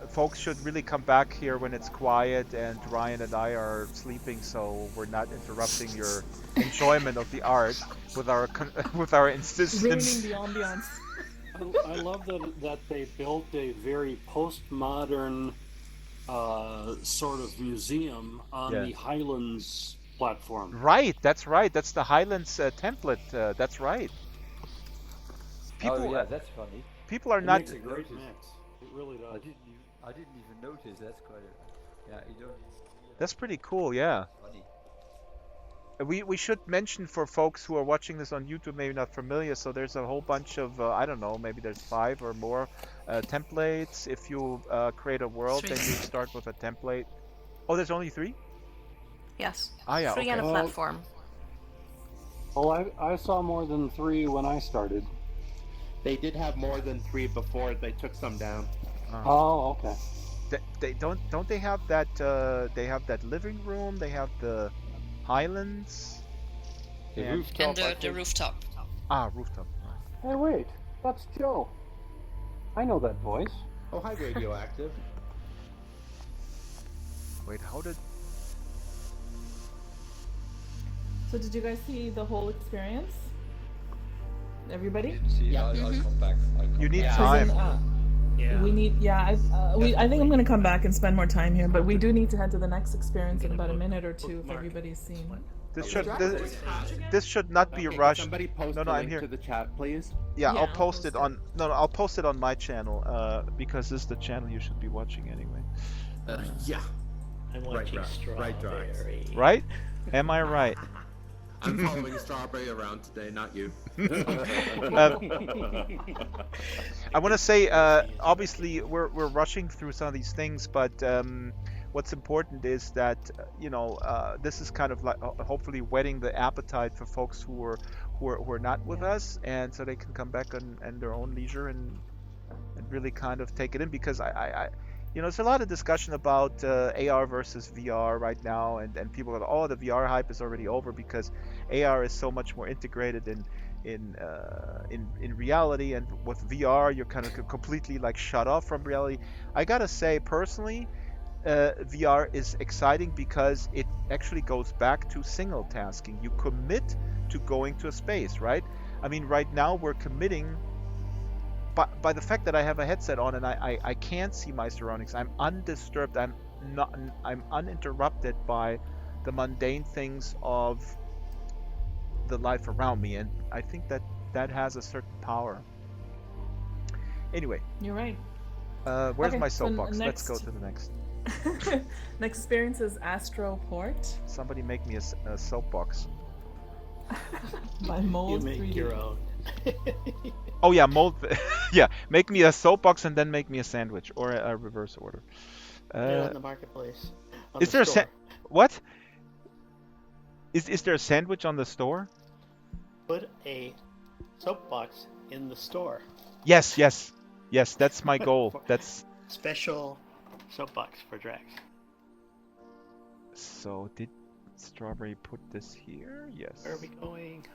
folks should really come back here when it's quiet and Ryan and I are sleeping, so we're not interrupting your enjoyment of the art with our with our Ruining insistence. the ambiance. I love that they built a very postmodern sort of museum on Yeah. the Highlands platform. Right, that's right. That's the Highlands template. That's right. People, Oh yeah, that's funny. people are It not. makes a great mix. It really does. I didn't even notice. That's quite a. Yeah, you don't. That's pretty cool. Yeah. Funny. We should mention for folks who are watching this on YouTube, maybe not familiar. So there's a whole bunch of I don't know, maybe there's 5 or more templates. If you create a world, then you 3. start with a template. Oh, there's only 3? Yes. Ah, yeah. 3 on a Okay. platform. Well, I saw more than 3 when I started. They did have more than 3 before. They took some down. Oh, okay. They don't they have that they have that living room? They have the Highlands. The And- rooftop. And I the think. rooftop. Rooftop. Hey, wait. That's Joe. I know that voice. Oh, hi, Radioactive. Wait, how did? So did you guys see the whole experience? Everybody? See, Yeah. I'll come back. You need Yeah. time. Yeah. We need, I think I'm gonna come back and spend more time here, but we do need to head to the next experience in about a minute or two if everybody's seen. This Drax should is this should not be Okay, rushed. somebody post No, the I'm link here. to the chat, please. Yeah, Yeah, I'll I'll post post it it. on. No, I'll post it on my channel because this is the channel you should be watching anyway. Yeah. I'm Right, watching right, Drax. Strawberry. Right? Am I right? I'm following Strawberry around today, not you. I want to say, obviously, we're rushing through some of these things, but what's important is that this is kind of like hopefully whetting the appetite for folks who are not with us, and so they can come back on their own leisure and really kind of take it in, because I there's a lot of discussion about AR versus VR right now, and people go, oh, the VR hype is already over because AR is so much more integrated in reality, and with VR you're kind of completely like shut off from reality. I gotta say personally, VR is exciting because it actually goes back to single tasking. You commit to going to a space, right? I mean, right now we're committing by the fact that I have a headset on and I can't see my surroundings. I'm undisturbed. I'm uninterrupted by the mundane things of the life around me, and I think that has a certain power. Anyway, You're right. where's Okay, my so soapbox? Let's next- go to the next. Next experience is Astral Port Somebody make me a soapbox. by You Mold make 3D. your own. Oh yeah, mold. Yeah, make me a soapbox and then make me a sandwich, or a reverse order. Put it on the marketplace. On Is the there a store. what? Is there a sandwich on the store? Put a soapbox in the store. Yes. That's my goal. That's Special soapbox for Drax. So did Strawberry put this here? Yes. Where are we going?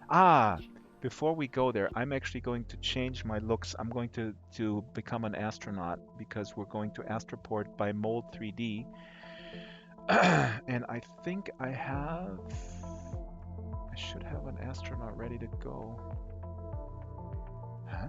Ah, before we go there, I'm actually going to change my looks. I'm going to become an astronaut because we're going to Astral Port by Mold 3D. And I think I should have an astronaut ready to go. Huh?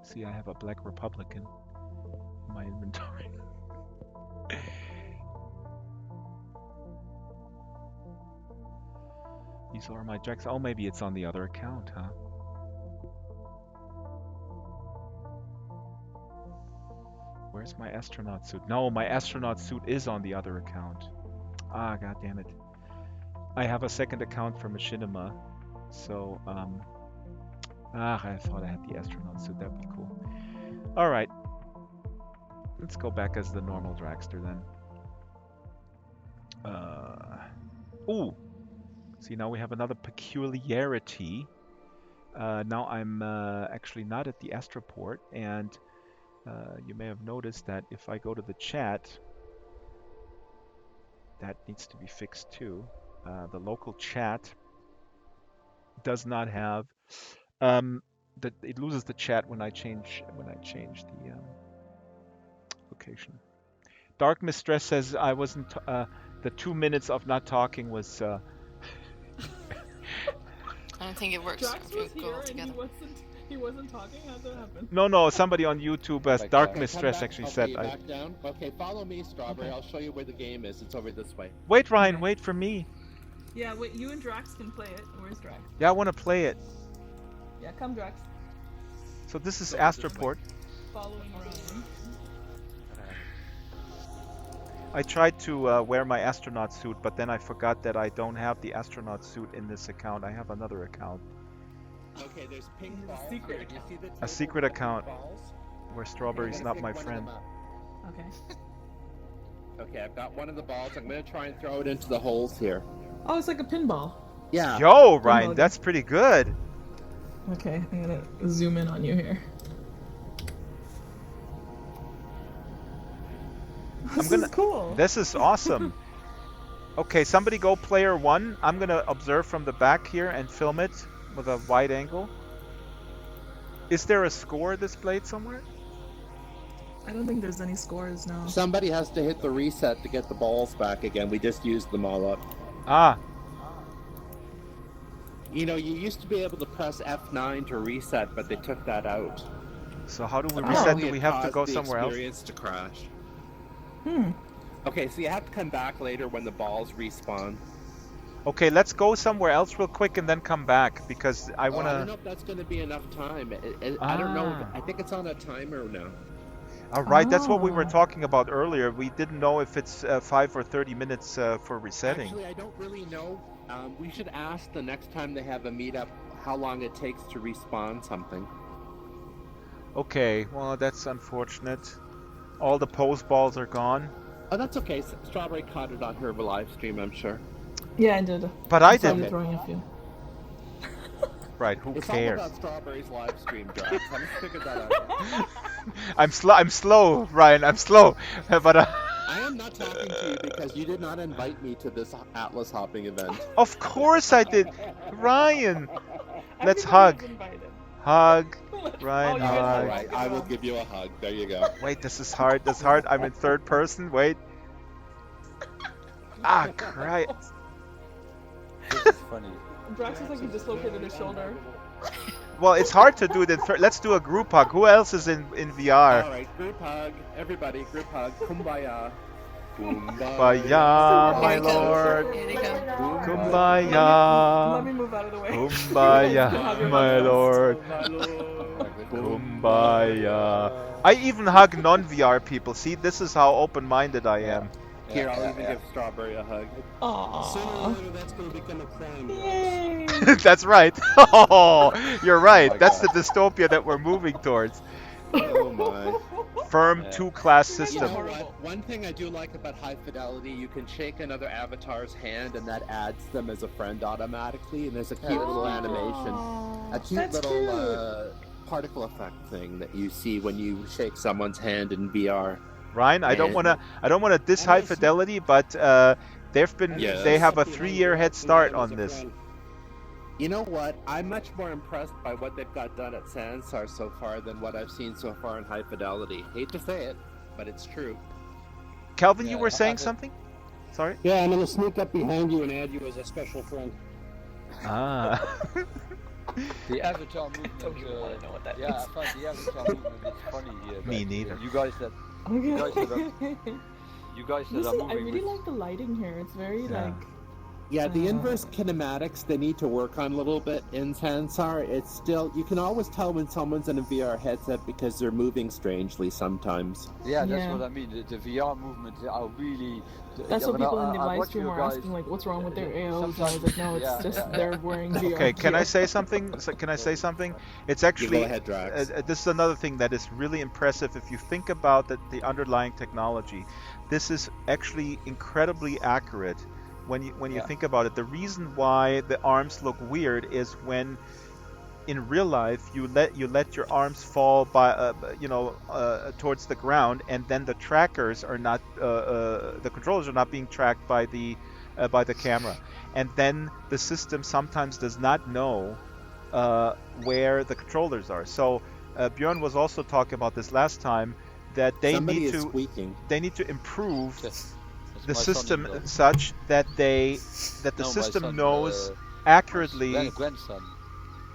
See, I have a Black Republican in my inventory. These are my Drax. Oh, maybe it's on the other account, huh? Where's my astronaut suit? No, my astronaut suit is on the other account. Ah, god damn it. I have a second account for Machinima. So, I thought I had the astronaut suit. That'd be cool. Alright. Let's go back as the normal Dragster then. Ooh! See, now we have another peculiarity. Now I'm actually not at the Astral Port, and you may have noticed that if I go to the chat, that needs to be fixed too. The local chat does not have it loses the chat when I change the location. Dark Mistress says I wasn't. The 2 minutes of not talking was. I don't think it works Drax if you was go here all and together. he wasn't talking. How'd that happen? No, somebody on YouTube as Dark Okay, Mistress come back. actually Okay, said. you're back down. Okay, follow me, Strawberry. I'll show you where the game is. It's over this way. Wait, Ryan, wait for me. Yeah, wait, you and Drax can play it. Where's Drax? Yeah, I want to play it. Yeah, come, Drax. So this is Astral Port. Following Ryan. I tried to wear my astronaut suit, but then I forgot that I don't have the astronaut suit in this account. I have another account. Okay, there's pink balls. secret here. Do you see the A table secret with the pink account balls? where Okay, Strawberry's I'm not gonna my pick one friend. of them up. Okay. Okay, I've got one of the balls. I'm gonna try and throw it into the holes here. Oh, it's like a pinball. Yeah. Yo, Ryan, Pinball. that's pretty good. Okay, I'm gonna zoom in on you here. This is cool. This is awesome. Okay, somebody go player 1. I'm gonna observe from the back here and film it with a wide angle. Is there a score displayed somewhere? I don't think there's any scores now. Somebody has to hit the reset to get the balls back again. We just used them all up. Ah, You know, you used to be able to press F9 to reset, but they took that out. so how do we Apparently reset? Do it we have to caused go the somewhere else? experience to crash. Hmm. Okay, so you have to come back later when the balls respawn. Okay, let's go somewhere else real quick and then come back because I I don't wanna. know if that's going to be enough time. I don't know. I think it's on a timer now. All right, that's what we were Oh. talking about earlier. We didn't know if it's 5 or 30 minutes for resetting. Actually, I don't really know. We should ask the next time they have a meetup how long it takes to respawn something. Okay, well that's unfortunate. All the pose balls are gone. Oh, that's okay. Strawberry caught it on her live stream, I'm sure. Yeah, I did. But I saw you didn't. throwing a few. Right, who It's cares? all about Strawberry's live stream, Drax. I just figured that out. I'm slow, Ryan. I'm slow. But I am not talking to you because you did not invite me to this Atlas hopping event. of course I did, Ryan. Let's Everybody hug. was invited. Hug, Oh, Ryan. you guys Hug. All right, I will give you a hug. There you go. Wait, this is hard. This is hard. I'm in third person. Wait. Ah, Christ. This is funny. Drax is like he dislocated his shoulder. Well, it's hard to do it in third. Let's do a group hug. Who else is in VR? All right, group hug. Everybody, group hug. Kumbaya. Kumbaya, my Here he comes. lord. Here he comes. Let Kumbaya. me move out of the way. Kumbaya, my lord. Kumbaya. I even hug non-VR people. See, this is how open-minded I am. Here, I'll even give Strawberry a hug. Sooner or Aww. later, that's going to become a crime. Yay. That's right. Oh, you're right. my That's God. the dystopia that we're moving towards. Oh my. Firm Yeah. 2-class You system. know what? One thing I do like about high fidelity, you can shake another avatar's hand and that adds them as a friend automatically, and there's a cute little animation. A cute That's little particle effect thing that you see when you shake someone's hand in VR. Ryan, I don't And- want to diss high fidelity, but they have a 3-year head start on this. You know what? I'm much more impressed by what they've got done at Sansar so far than what I've seen so far in high fidelity. Hate to say it, but it's true. Calvin, you Yeah, were saying something? Sorry? Yeah, I'm gonna sneak up behind you and add you as a special friend. Ah. The avatar movement. Don't even wanna know what that yeah, means. I find the avatar movement is funny here. Me neither. You guys that you guys that are moving I really with, like the lighting here. It's very Yeah. like. Yeah, the inverse kinematics they need to work on a little bit in Sansar. It's still, you can always tell when someone's in a VR headset because they're moving strangely sometimes. yeah, that's Yeah. what I mean. The VR movements are really. That's yeah, what when people in I the live watch stream you were guys- asking, like, what's wrong with their AOs? And I was sometimes- like, no, it's yeah, just yeah. they're wearing VR. Okay, can I gear. say something? Can I say something? It's You actually go ahead, Drax. this is another thing that is really impressive if you think about the underlying technology. This is actually incredibly accurate when you Yeah. think about it. The reason why the arms look weird is when in real life you let your arms fall by towards the ground, and then the trackers are not the controllers are not being tracked by the camera, and then the system sometimes does not know where the controllers are. So Björn was also talking about this last time, that Somebody need is to squeaking. improve That's the my system son-in-law. such that the No, my system son, knows my accurately grandson.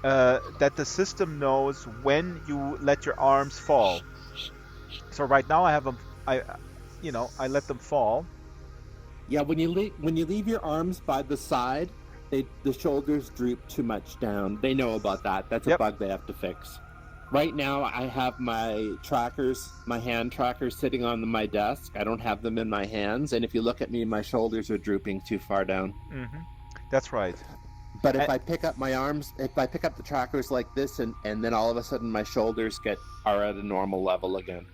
that the system knows when you let your arms fall. So right now I have them, I let them fall. Yeah, when you leave your arms by the side, the shoulders droop too much down. They know about that. That's a Yep. bug they have to fix. Right now, I have my hand trackers sitting on my desk. I don't have them in my hands, and if you look at me, my shoulders are drooping too far down. Hmm. That's right. But if And- I pick up my arms, if I pick up the trackers like this, and then all of a sudden my shoulders are at a normal level again.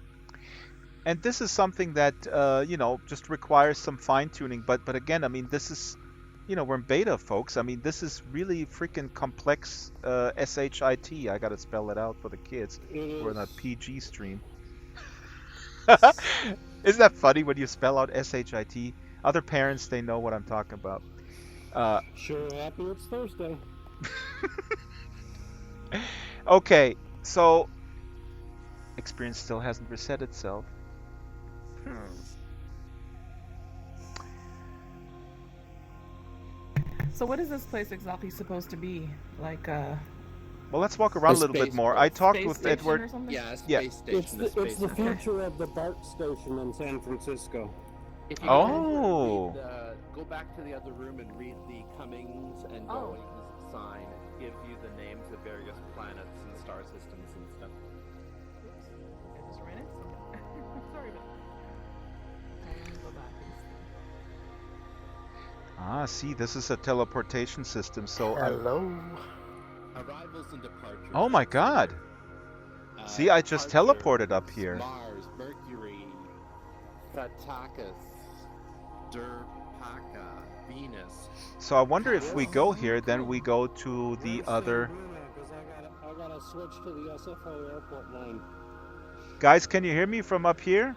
And this is something that just requires some fine tuning. But again, I mean, this is, we're in beta, folks. I mean, this is really freaking complex shit. I gotta spell it out for the kids. We're in a PG stream. Isn't that funny when you spell out shit? Other parents, they know what I'm talking about. Sure, happy it's Thursday. Okay, so experience still hasn't reset itself. So what is this place exactly supposed to be? Like Well, let's walk around a little bit more. I talked space with station Edward. or something? Yeah, Yeah. space station. It's the station. future of the BART station in San Francisco. If you Oh. go back to the other room and read the comings and Oh. goings sign. It gives you the names of various planets and star systems and stuff. Oops. I just ran it. Sorry about that. Okay, let me go back and see. See, this is a teleportation system. So, Hello. Arrivals and departures. oh my God! See, I just departures, teleported up here. Mars, Mercury, Fatakis, Durpaka, Venus. So I wonder if we go here, then we go to the other. Because I gotta switch to the SFO airport line. Guys, can you hear me from up here?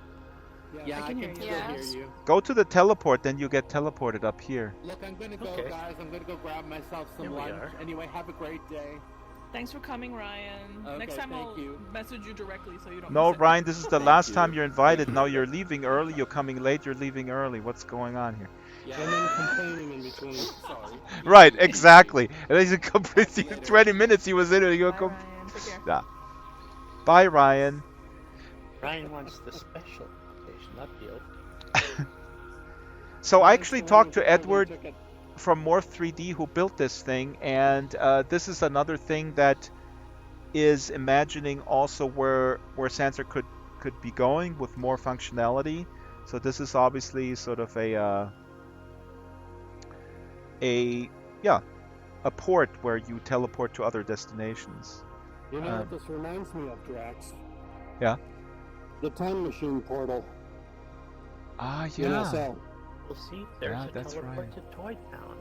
Yeah, I can can hear still you. Yes. hear you. Go to the teleport, then you get teleported up here. Look, I'm gonna go, Okay. guys. I'm gonna go grab myself some Here we lunch. are. Anyway, have a great day. Thanks for coming, Ryan. Okay, Next time thank I'll you. message you directly so you don't No, miss it. Ryan, this is the Thank last you. time you're invited. Now you're leaving early. You're coming late. You're leaving early. What's going on here? Yeah. And then complaining in between. Sorry. Right, exactly. And he's a complete 20 minutes. He was in it. You Bye, go. Ryan. Take care. Yeah. Bye, Ryan. Ryan wants the special station, not the old. So I actually talked to Edward from Morph 3D who built this thing, and this is another thing that is imagining also where Sansa could be going with more functionality. So this is obviously sort of a port where you teleport to other destinations. You know what this reminds me of, Drax? Yeah. The time machine portal Ah, in yeah. SL. We'll see. There's Yeah, a that's teleport right. to Toy Town.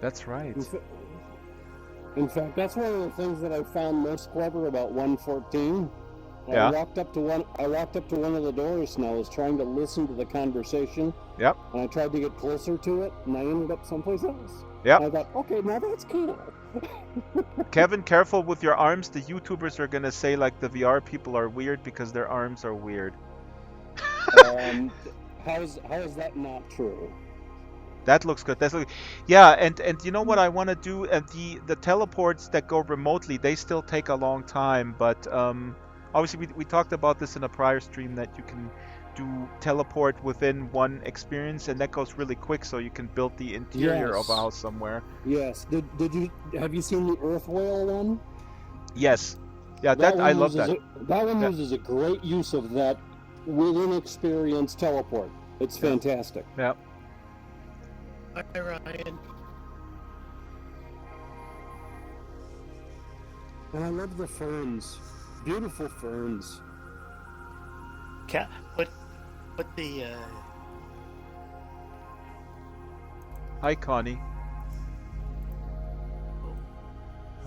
That's right. In fact, that's one of the things that I found most clever about 114. Yeah. I walked up to one of the doors, and I was trying to listen to the conversation. Yep. And I tried to get closer to it, and I ended up someplace else. Yep. And I thought, okay, now that's cool. Kevin, careful with your arms. The YouTubers are gonna say like the VR people are weird because their arms are weird. How is that not true? That looks good. Yeah, and you know what I want to do? The teleports that go remotely, they still take a long time. But obviously, we talked about this in a prior stream that you can do teleport within one experience, and that goes really quick. So you can build the interior of a house somewhere. Yes. Have you seen the Earth Whale one? Yes. Yeah, I love that. That one uses a great use of that within experience teleport. It's fantastic. Yeah. Hi, Ryan. And I love the ferns. Beautiful ferns. What the Hi, Connie.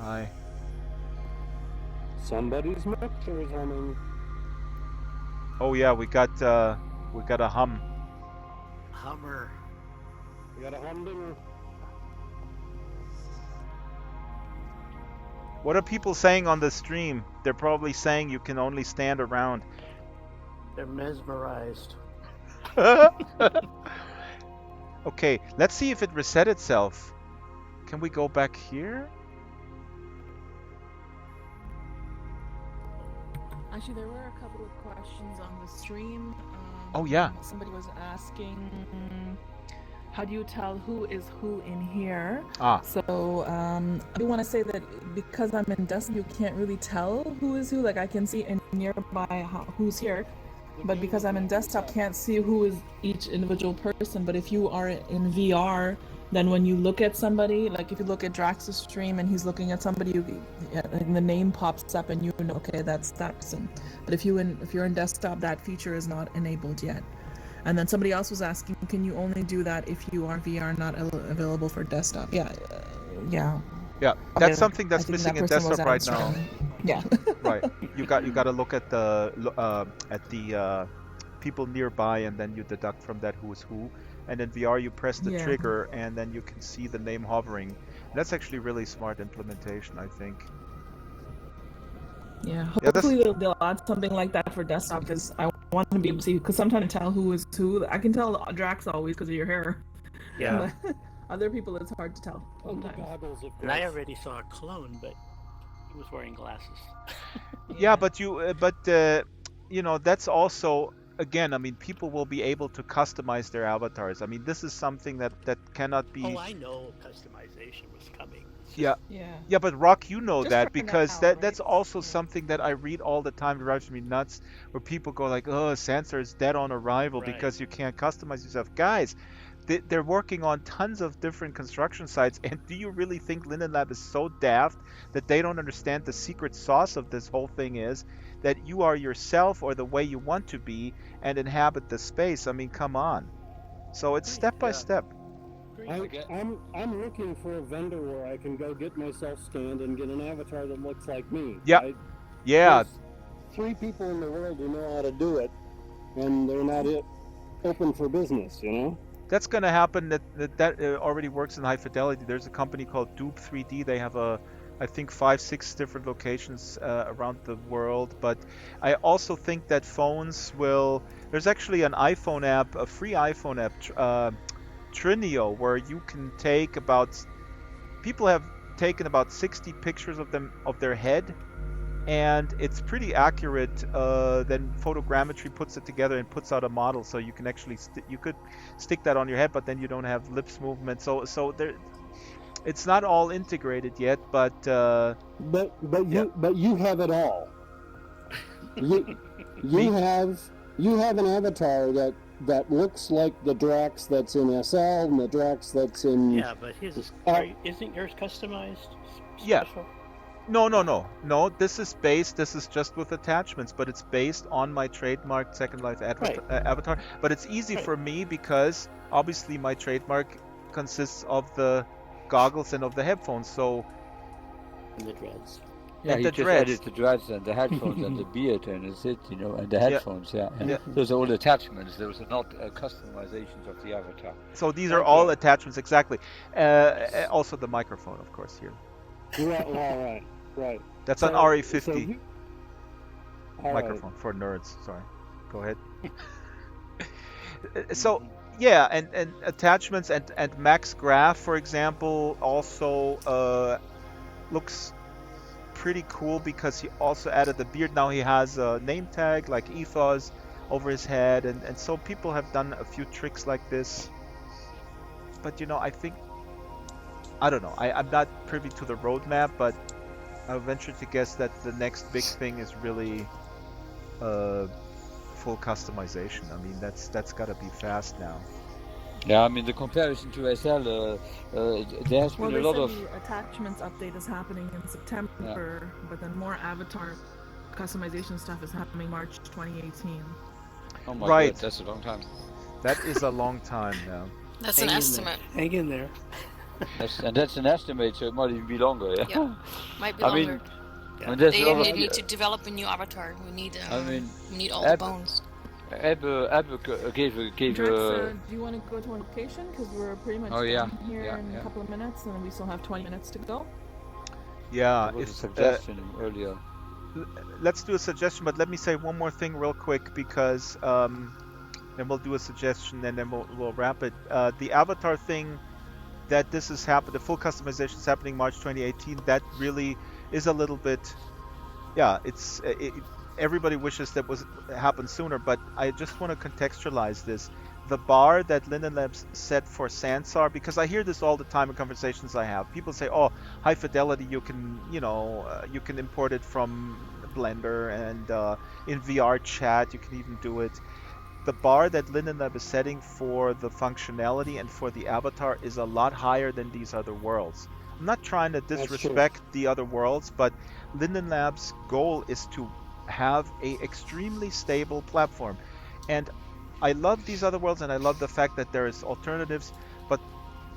Hi. Somebody's mixer is humming. Oh yeah, we got a hum. Hummer? We got a humdinger. What are people saying on the stream? They're probably saying you can only stand around. They're mesmerized. Okay, let's see if it reset itself. Can we go back here? Actually, there were a couple of questions on the stream. Oh yeah. Somebody was asking, how do you tell who is who in here? So I do want to say that because I'm in desktop, you can't really tell who is who. Like I can see in nearby who's here, but because I'm in desktop, can't see who is each individual person. But if you are in VR, then when you look at somebody, like if you look at Drax's stream and he's looking at somebody, and the name pops up and you know, okay, that's that person. But if you're in desktop, that feature is not enabled yet. And then somebody else was asking, can you only do that if you are VR not available for desktop? Yeah. Yeah, that's something that's missing in desktop right now. Yeah. Right. You got to look at the people nearby, and then you deduct from that who is who. And in VR, you press the trigger, and then you can see the name hovering. That's actually really smart implementation, I think. Yeah, hopefully they'll add something like that for desktop, because I want to be able to see, because sometimes I tell who is who. I can tell Drax always because of your hair. Yeah. But other people, it's hard to tell. And I already saw a clone, but he was wearing glasses. Yeah, but you know, that's also, again, I mean, people will be able to customize their avatars. I mean, this is something that cannot be. Oh, I know customization was coming. Yeah, but Rock, you know that because that's also something that I read all the time. It drives me nuts, where people go like, "Oh, Sansa is dead on arrival because you can't customize yourself." Guys, they're working on tons of different construction sites, and do you really think Linden Lab is so daft that they don't understand the secret sauce of this whole thing is that you are yourself or the way you want to be and inhabit the space? I mean, come on. So it's step by step. I'm looking for a vendor where I can go get myself scanned and get an avatar that looks like me. Yeah. There's 3 people in the world who know how to do it, and they're not open for business, you know? That's going to happen. That already works in high fidelity. There's a company called Dupe 3D. They have I think 5-6 different locations around the world. But I also think that phones will. There's actually an iPhone app, a free iPhone app, Trinio, where you can take people have taken about 60 pictures of their head, and it's pretty accurate. Then photogrammetry puts it together and puts out a model, so you can actually you could stick that on your head, but then you don't have lips movement. So there, it's not all integrated yet, but you have it all. You have an avatar that looks like the Drax that's in SL and the Drax that's in... Yeah, but isn't yours customized? Yeah. No. This is just with attachments, but it's based on my trademark Second Life Right. avatar. But it's easy Right. for me because obviously my trademark consists of the goggles and of the headphones. So And the dreads. Yeah, and he the just dreads. added the dreads and the headphones and the beard and that's it, and the Yeah. headphones. Yeah. Yeah. Those are all attachments. Those are not customizations of the avatar. So these are Okay. all attachments exactly. Also the microphone, of course, here. Right. That's So- an so RE50 he- all right. microphone for nerds. Sorry. Go ahead. So yeah, and attachments and Max Graph, for example, also looks pretty cool because he also added the beard. Now he has a name tag like Ethos over his head, and so people have done a few tricks like this. But I don't know. I'm not privy to the roadmap, but I would venture to guess that the next big thing is really full customization. I mean, that's got to be fast now. Yeah, I mean the comparison to SL, there has Well, been they a lot said of. the attachments update is happening in September, but then more avatar customization stuff is happening March 2018. Oh my Right. God, that's a long time. That is a long time now. That's Hang an in estimate. there. Hang in there. That's an estimate, so it might even be longer. Yeah. Yeah. Might be I mean, longer. I mean, there's They a lot need, of. need to develop a new avatar. We need we need all the Ab- bones. Ebbe gave Drax, do you want to go to one location? Because we're pretty much Oh, yeah. done here Yeah, in yeah. a couple of minutes, and we still have 20 minutes to go. Yeah, there was a if suggestion earlier. let's do a suggestion, but let me say one more thing real quick because then we'll do a suggestion and then we'll wrap it. The avatar thing that this is happening, the full customization is happening March 2018. That really is a little bit, yeah. Everybody wishes that was happened sooner, but I just want to contextualize this. The bar that Linden Labs set for Sansar, because I hear this all the time in conversations I have. People say, "Oh, high fidelity, you can, you can import it from Blender, and in VR chat, you can even do it." The bar that Linden Lab is setting for the functionality and for the avatar is a lot higher than these other worlds. I'm not trying to true. disrespect the other worlds, but Linden Lab's goal is to have a extremely stable platform. And I love these other worlds, and I love the fact that there is alternatives, but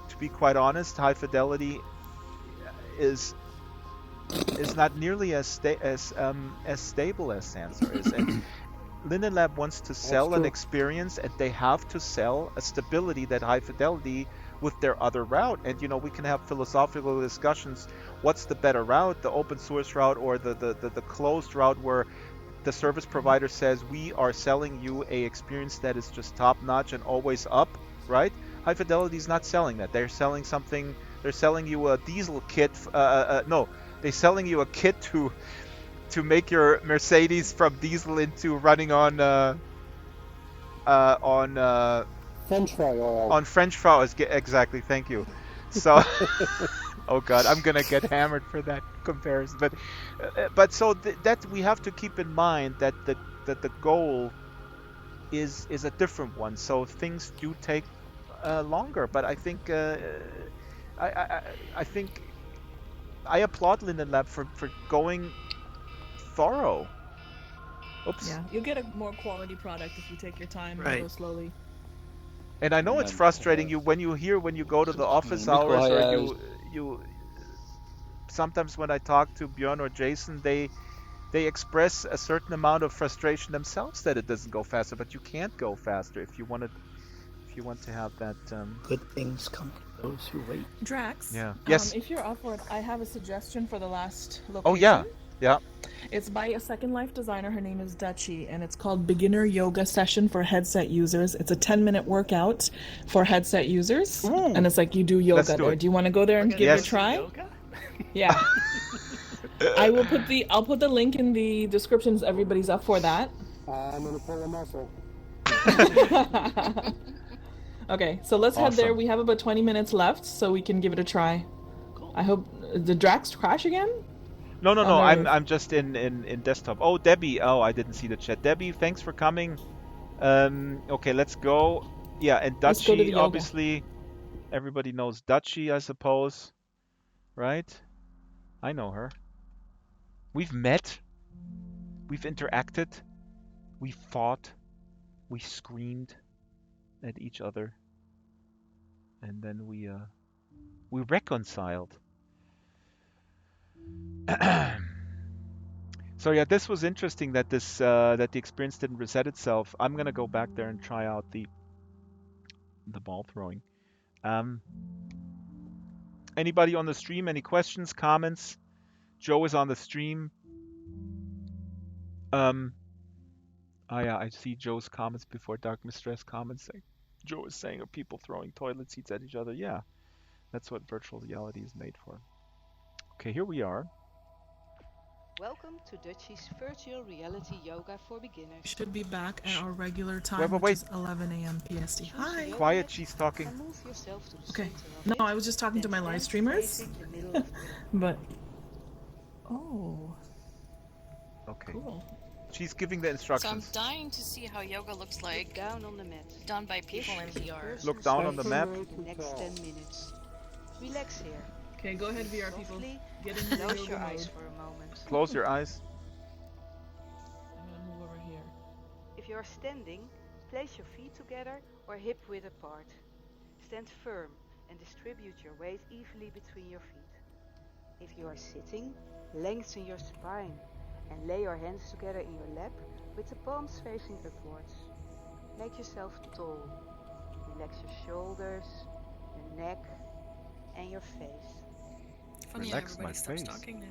to be quite honest, high fidelity is not nearly as stable as Sansar is. And Linden Lab wants to sell an true. experience, and they have to sell a stability that high fidelity with their other route. And we can have philosophical discussions. What's the better route, the open source route or the closed route, where the service provider says we are selling you a experience that is just top notch and always up, right? High fidelity is not selling that. They're selling something. They're selling you a diesel kit. No, they're selling you a kit to make your Mercedes from diesel into running on French fry oil. on French fries. Exactly. Thank you. So, oh God, I'm gonna get hammered for that comparison. But so that we have to keep in mind that the goal is a different one. So things do take longer. But I think I think I applaud Linden Lab for going thorough. Oops. Yeah, you'll get a more quality product if you take your time and Right. go slowly. And I know it's And, frustrating you when you go to the office hours, or you sometimes when I talk to Björn or Jason, they express a certain amount of frustration themselves that it doesn't go faster, but you can't go faster if you want to have that. Good things come to those who wait. Drax. Yeah. Yes. If you're up for it, I have a suggestion for the last location. Oh yeah. Yeah. It's by a Second Life designer. Her name is Dutchie, and it's called Beginner Yoga Session for Headset Users. It's a 10-minute workout for headset users, Ooh. and it's like you do yoga Let's do there. it. Do you want to go there and give Yes. it a try? Yoga? Yeah. I'll put the link in the description so everybody's up for that. I'm gonna pull a muscle. Okay, so let's head there. Awesome. We have about 20 minutes left, so we can give it a try. Cool. I hope. Did Drax crash again? No. Oh, there it is. I'm just in desktop. Oh, Debbie. Oh, I didn't see the chat. Debbie, thanks for coming. Okay, let's go. Yeah, and Let's go to the Dutchie, yoga. obviously, everybody knows Dutchie, I suppose, right? I know her. We've met, we've interacted, we fought, we screamed at each other, and then we reconciled. So yeah, this was interesting that that the experience didn't reset itself. I'm gonna go back there and try out the ball throwing. Um, Anybody on the stream? Any questions, comments? Joe is on the stream. Yeah, I see Joe's comments before Dark Mistress comments. Joe is saying, are people throwing toilet seats at each other? Yeah, that's what virtual reality is made for. Okay, here we are. Welcome to Dutchie's Virtual Reality Yoga for Beginners. Should be back at our regular time, Wait. which is 11 a.m. PST. Hi. Quiet, she's talking. And move yourself to the Okay. center No, of it. I was just talking to my Then live stand streamers. facing the middle of the But oh, Okay. cool. She's giving the So I'm instructions. dying to see how yoga looks Look like down on the mat. done by This people in is your VR. personal Look down on the space map. for the next 10 minutes. Relax here. Okay, go ahead, VR people. Softly Get in the close yoga your mode. eyes for a moment. Close your eyes. I'm gonna move over here. If you are standing, place your feet together or hip width apart. Stand firm and distribute your weight evenly between your feet. If you are sitting, lengthen your spine and lay your hands together in your lap with the palms facing upwards. Make yourself tall. Relax your shoulders, your neck, and your face. Funny how Relax my everybody stops face. talking now.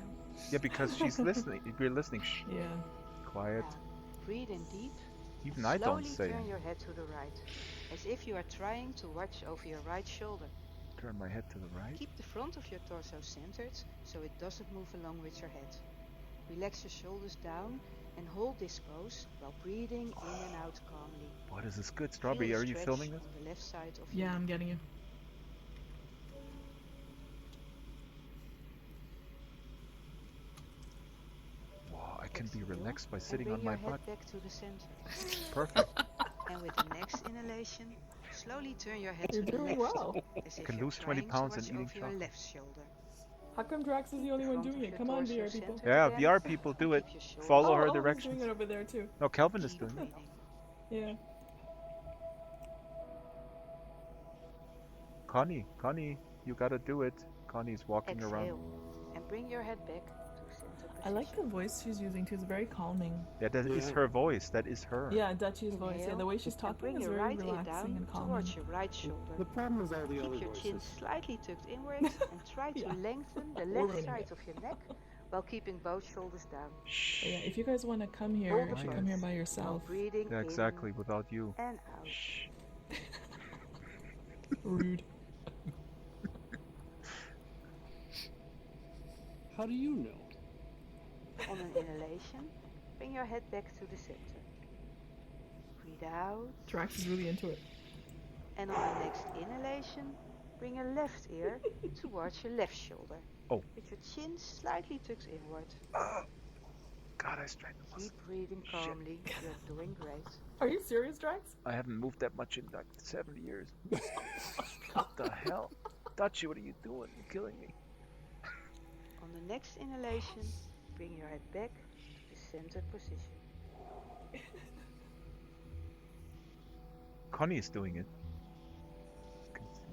Yeah, because she's listening. We're listening. Shh. Yeah. Quiet. Now, breathe in deep. Even I don't Slowly say. turn your head to the right, as if you are trying to watch over your right shoulder. Turn my head to the right. Keep the front of your torso centered so it doesn't move along with your head. Relax your shoulders down and hold this pose while breathing in and out calmly. What is this good? Feel Strawberry, the are you stretch filming this? on the left side of Yeah, your I'm getting you. Wow, I can be Exhale, relaxed by and sitting bring on my your head butt. back to the center. Perfect. And with the next inhalation, slowly turn your head You're to the doing left, well. as if Can you're lose 20 trying pounds to watch and eating over your chocolate. left shoulder. How come Drax is the only one doing it? Come on, VR people. Yeah, VR people do it. Keep your shoulders Follow her He's directions. doing it over there too. No, Kelvin is Keep doing it. breathing. Yeah. Connie, you gotta do it. Connie's walking Exhale, around. and bring your head back to center I like the position. voice she's using too. It's very calming. Yeah, that is her voice. That is her. Yeah, Dutchie's voice. Yeah, the way she's And talking bring is your very right ear relaxing down and calming. towards your right shoulder. The problem is all the other Keep your chin voices. slightly tucked inwards and try to Yeah. lengthen the We're left running side it. of your neck while keeping both shoulders down. Shh. But yeah, if you guys want to come here, Hold you the should come here by while yourself. breathing Yeah, in exactly. Without you. and out. Shh. Rude. How do you know? On an inhalation, bring your head back to the center. Breathe out, Drax is really into it. and on the next inhalation, bring your left ear towards your left shoulder. Oh. With your chin slightly tucked inward. God, I strained the muscle. Keep breathing calmly. You're doing great. Are you serious, Drax? I haven't moved that much in like 70 years. What the hell? Dutchie, what are you doing? You're killing me. On the next inhalation, bring your head back to the centered position. Connie is doing it.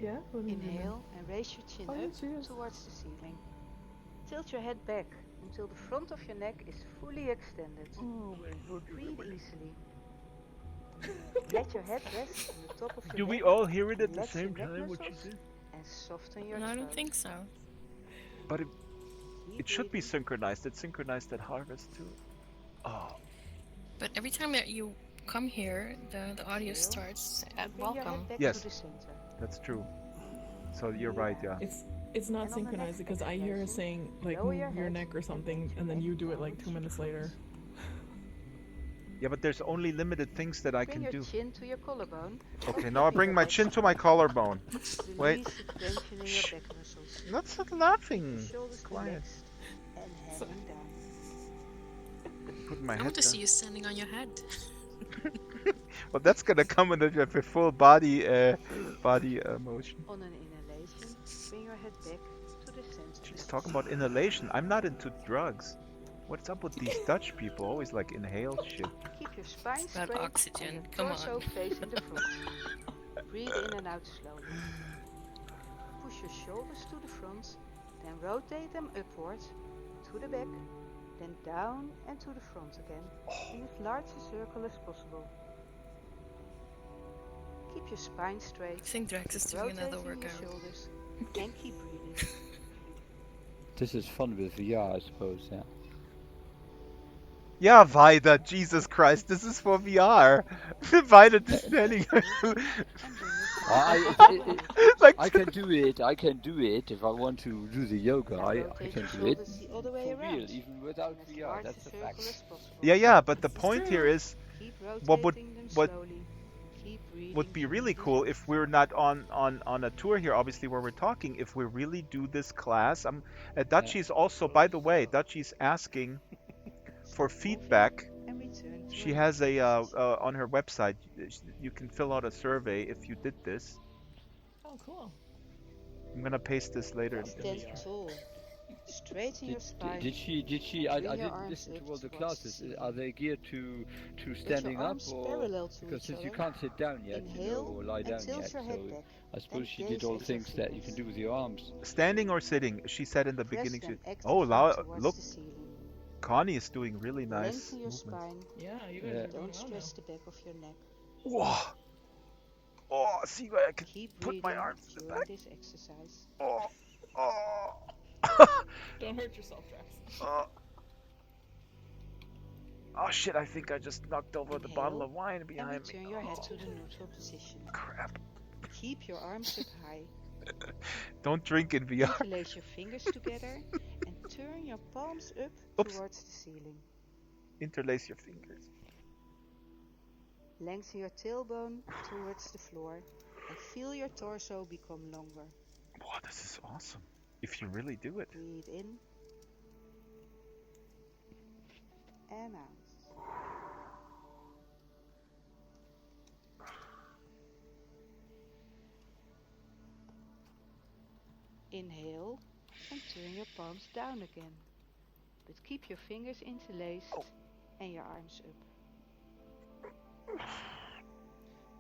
Yeah? What is it? Inhale and raise your chin Oh, yeah, up she is. towards the ceiling. Tilt your head back until the front of your neck is fully extended. Breathe easily. Let your head rest on the top of your Do we neck. all hear it at the Relax same your neck time, what she muscles said? and soften your No, I don't throat. think so. But Keep it should be breathing. synchronized. It's synchronized at harvest too. Oh, But every time that you come here, the audio Exhale, starts at and bring your welcome. head back Yes. to the center. that's true. So you're right, yeah. It's not And on the synchronized next because I hear her inhalation, saying like lower move your your head neck or and something, let and then your you do it like head 2 minutes later. Yeah, but there's only limited things that I Bring can your do. chin to your collarbone. Okay, now I bring my chin to my collarbone. Wait. Release the tension in your back muscles. Let's not laughing. Shoulders Quiet. relaxed and hanging down. Put my I head want to down. see you standing on your head. Well, that's gonna come with a full body motion. On an inhalation, bring your head back to the center. She's talking about inhalation. I'm not into drugs. What's up with these Dutch people? Always like inhale shit. Keep your spine It's about straight oxygen. and your Come torso on. facing the front. Breathe in and out slowly. Push your shoulders to the front, then rotate them upward, to the back, then down and to the front again, in as large a circle as possible. Keep your spine straight. I think Drax is doing another rotating your workout. shoulders, and keep breathing. This is fun with VR, I suppose. Yeah. Yeah, Vida, Jesus Christ, this is for VR. Vida is standing. Like I can do it. I can do it if I want to do the yoga. Now I rotate can your do it shoulders the other way for real, around, even without in as VR. large That's a a circle fact. as possible. yeah, but the This is point true. here is Keep what rotating them what slowly. Keep breathing would be really deeply. cool if we're not on a tour here, obviously, where we're talking, if we really do this class. Dutchie's also, by the way, Dutchie's asking for Stop moving feedback. and return to She a has a neutral position. on her website. You can fill out a survey if you did this. Oh, cool. I'm gonna paste this later. Stand tall. Straighten your spine. Did she? I Bring your didn't arms listen to up all the towards the classes. ceiling. Are they geared to Let your standing up, arms or parallel to because each since you other. can't sit down yet, Inhale or lie and down tilt yet, your head so back. I suppose And she gaze did all at your things that you can fingers. do with your arms. Standing or sitting? She said in the Press beginning. them Oh, actively towards look, the ceiling. Connie is doing really nice Lengthen your movements. spine. Yeah, you guys Yeah. are doing Don't well now. stress the back of your neck. Whoa. Oh, see where I can Keep put my breathing arms in the during back. this exercise. Oh, oh, Don't hurt yourself, Drax. oh. Oh shit! I think I just knocked over the bottle of wine And behind me. return your head to the neutral position. Crap! Keep your arms up high. Don't drink in VR. Interlace your fingers together and turn your palms up Oops. towards the ceiling. Interlace your fingers. Lengthen your tailbone towards the floor and feel your torso become longer. Wow, this is awesome. If you really do it. Breathe in and out. Inhale and turn your palms down again. But keep your fingers interlaced and your arms up.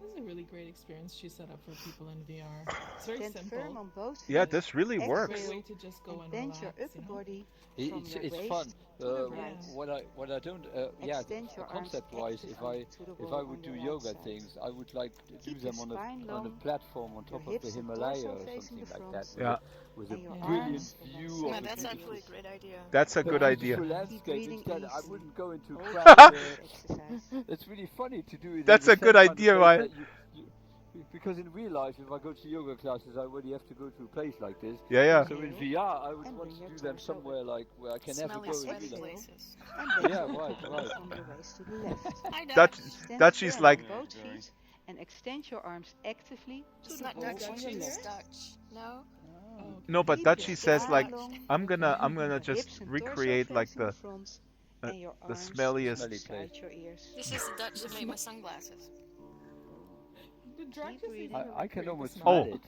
This is a really great experience she set up for people in VR. It's very Stand simple. firm on both feet. Yeah, this really Great works. way to just go and Bend relax, your upper you know? body from your It's waist fun. to the right. What I don't yeah, Extend your arms concept-wise, actively to the if wall I on would do your right yoga side. things, I would like to do Keep your them spine on a long, platform on top your of the hips and Himalaya torso or facing something the like front, that. Yeah. With and a your brilliant arms view alongside of Yeah, the that's your actually a knees. great idea. That's a good idea. Keep landscape breathing instead. I easy. wouldn't go into Hold crowd. on to this exercise. It's really funny to do it. That's in a the good same kind of idea, place Ryan. that because in real life, if I go to yoga classes, I already have to go to a place like this. Yeah, yeah. So in VR, I would And want bring to your do them torso somewhere like where I can never Smelly, go in sweaty real life. places. And bend Yeah, your right. from the waist to the left. Hi, Dutch, Dutch. Stand Dutchie's firm like, on both feet and extend your arms actively to It's the not ball Dutch, on your it's left. Dutch. No? Oh, okay. no, but Keep your Dutchie says spine like, long, I'm gonna your just hips and torso recreate like facing the front, uh, and your the arms smelliest. Smelly inside your ears. This is the Dutch that made my sunglasses. Did Drax Keep just breathing. even I can recreate the almost smell? smell it.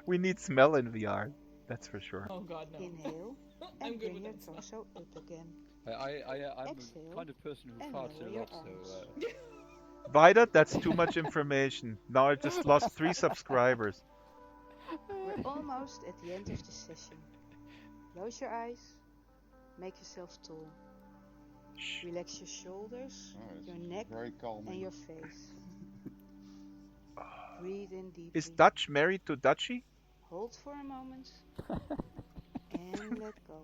We need smell in VR. That's for sure. Oh god, no. Inhale I'm and good bring with your that smell. torso up again. I'm Exhale a kind of person who and farts lower a your lot, so arms. Vida, that's too much information. Now I just lost 3 subscribers. We're almost at the end of the session. Close your eyes. Make yourself tall. Relax your shoulders, your neck, Very calming. and your face. Breathe in deeply. Is Dutch married to Dutchie? Hold for a moment. And let go.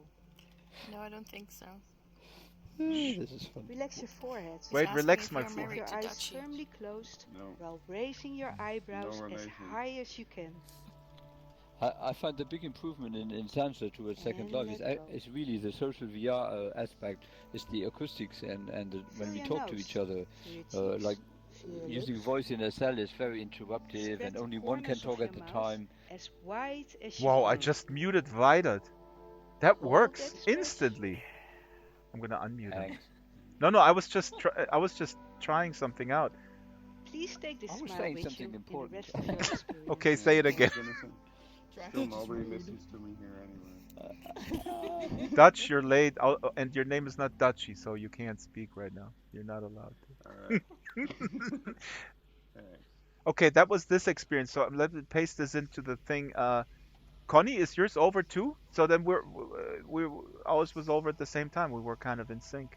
No, I don't think so. this is fun. Relax your forehead. Wait, asking relax if my you're Keep married your to eyes Dutchie. firmly closed No. while raising your eyebrows No as relation. high as you can. I find the big improvement in Sansa towards Second And Life let go. is really the social VR aspect, is the acoustics and when Feel we your talk to nose. each other, Feel your like cheeks. Feel your using lips. voice in a cell is very interruptive Spread and the only one can corners talk of at your the mouth time. as wide as you Wow, I can. just muted Vida. That Hold works that stretch. instantly. I'm gonna unmute him. Thanks. No, I was just trying something out. Please take this I was smile saying with something you important. in the rest of your experience. Okay, say it again. Still nobody listens to me here anyway. Dutch, you're late. And your name is not Dutchy, so you can't speak right now. You're not allowed All to. right. Thanks. Okay, that was this experience. So let me paste this into the thing. Connie, is yours over too? So then ours was over at the same time. We were kind of in sync.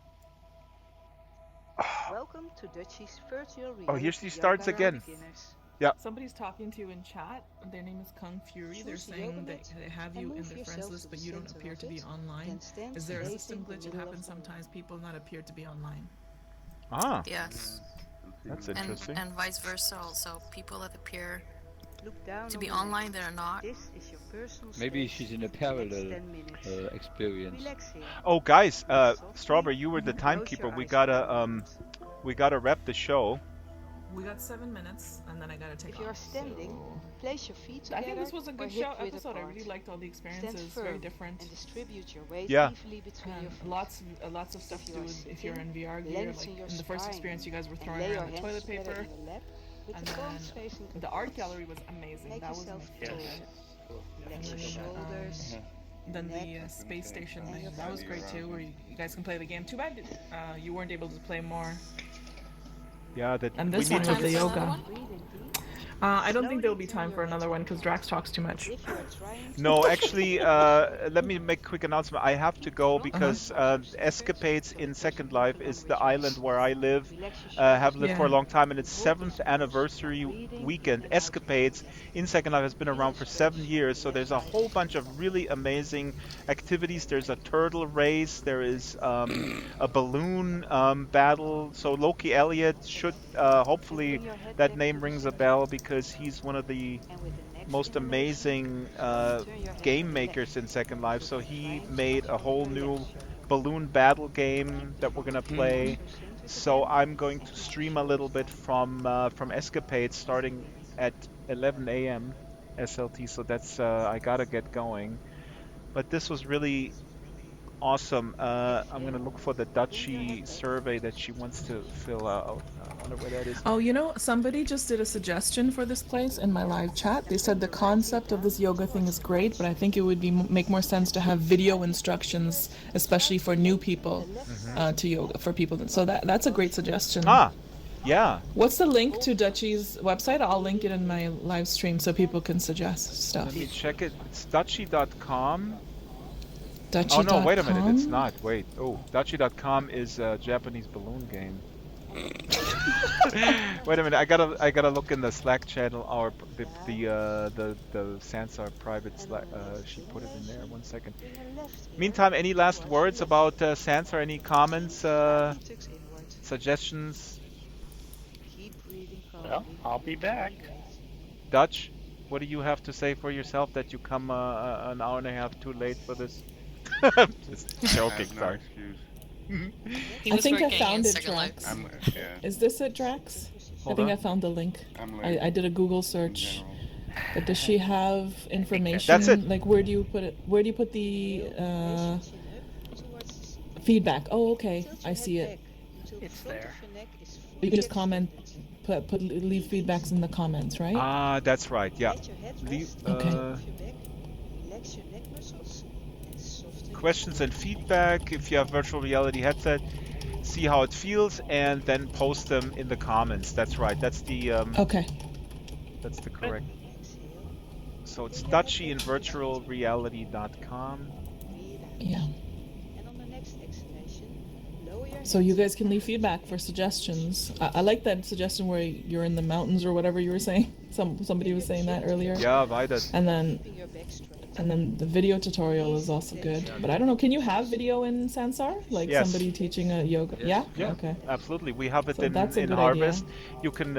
Welcome to Dutchie's virtual Oh, here reality she starts yoga for again. beginners. Yeah. Somebody's talking to you in chat. Their name is Kung Fury. They're Choose the saying yoga they mat have and you in move their friends yourself list, to but the you don't center appear of to be it. online. Then stand Is there a facing system the glitch? It middle happens of the mat. sometimes. People not appear to be online. Ah, Yes. that's And interesting. and vice versa also. People that appear Look down to on be the online, mat. they're not. This is your personal Maybe space she's in a for the next parallel 10 minutes. experience. Relax here. Oh, guys, Breathe softly Strawberry, you were the and close timekeeper. your We eyes for a gotta moment. wrap the show. We got 7 minutes, and then I gotta take If you are off. standing, So place your feet I together think this was a or good hip show width episode. I apart. really liked all the Stand experiences. Very firm different. and distribute your weight Yeah. evenly between your And feet. lots of stuff to do if you're in VR gear. Lengthen Like your in the first spine experience, you guys were and throwing lay your around the hands toilet together paper, in your lap with and the palms then facing the art upwards. gallery was amazing. Make That was my yourself favorite. tall. And Relax your then, shoulders, then neck, the space station and thing. your That was feet. great too, where you guys can play the game. Too bad you weren't able to play more. Yeah, that And we this need one to. with the Time for another yoga. one? Breathe in deep. I don't think Slowly there'll be turn time your for head another one because Drax talks too much. If you are trying to No, actually, let me make a quick announcement. I have to go because Escapades in Second Life is the island where I live, have lived for a Yeah. long time, and its 7th anniversary weekend. Escapades in Second Life has been around for 7 years, so there's a whole bunch of really amazing activities. There's a turtle race, there is a balloon battle. So Loki Elliott should, hopefully, that name rings a bell because he's one of the and with the next most inhalation, amazing turn your head game to the makers left. in Second Life. So If you're he trying to made a whole relax new your balloon battle game that we're gonna play. centered So again I'm going and to keep your stream a little shoulders bit down. from Escapade starting at 11 a.m. SLT. So that's I gotta get going. But this was really awesome. I'm gonna look for the Bring your head Dutchy back. survey that she wants to fill out. I wonder where that is. Oh, somebody just did a suggestion for this place in my live chat. They said the Bring your right heel concept of this down yoga thing towards is the great, right but I shoulder. think it would make more sense to have video instructions, especially for new people, to yoga for people. So that's a great suggestion. Ah, yeah. What's the link to Dutchy's website? I'll link it in my live stream so people can suggest stuff. Let me check it. It's Dutchy.com. Dutchy.com. Oh no, wait a minute, it's not. Wait. Oh, Dutchy.com is a Japanese balloon game. Wait a minute, I gotta look in the Slack channel or the Sansar private Slack. She put it in there. 1 second. Bring your left ear Meantime, any last towards words the about Sansar? Any comments, slightly tucks inward. suggestions? Keep breathing calmly. Well, I'll be back. Dutch, what do you have to say for yourself that you come an hour and a half too late for this? Just I joking, have no sorry. excuse. He I was think I working in found it, Second Life. Drax. Yeah. Is this it, Drax? I Hold think on. I found the link. I'm late I did a Google in search. general. But does she have information? That's it. Like, where do you put it? Where do you put the Place your chin up towards the ceiling. feedback? Oh, okay, Tilt I your see head it. back until the It's front there. of your neck is You fully can just comment, extended. leave feedbacks in the comments, right? Ah, that's right. Yeah. Let your head Leave, rest on the Okay. top of your back. Relax your neck muscles and soften your questions and shoulders. feedback if you have virtual reality headset. See how it feels and then post them in the comments. That's right. That's the Okay. correct. Exhale. So it's Dutchy in virtualreality.com. Breathe out. Yeah. And on the next exhalation, lower your So you hands guys can leave feedback for suggestions. I like that suggestion where you're in the mountains or whatever you were saying. Somebody was saying that earlier. Yeah, weiter. And then keeping your back straight. the video tutorial is also good. But I don't know. Can you have video in Sansar? Like Yes. somebody teaching a yoga? Yeah. Yeah, Okay. absolutely. We have it So that's a in good Harvest. idea. You can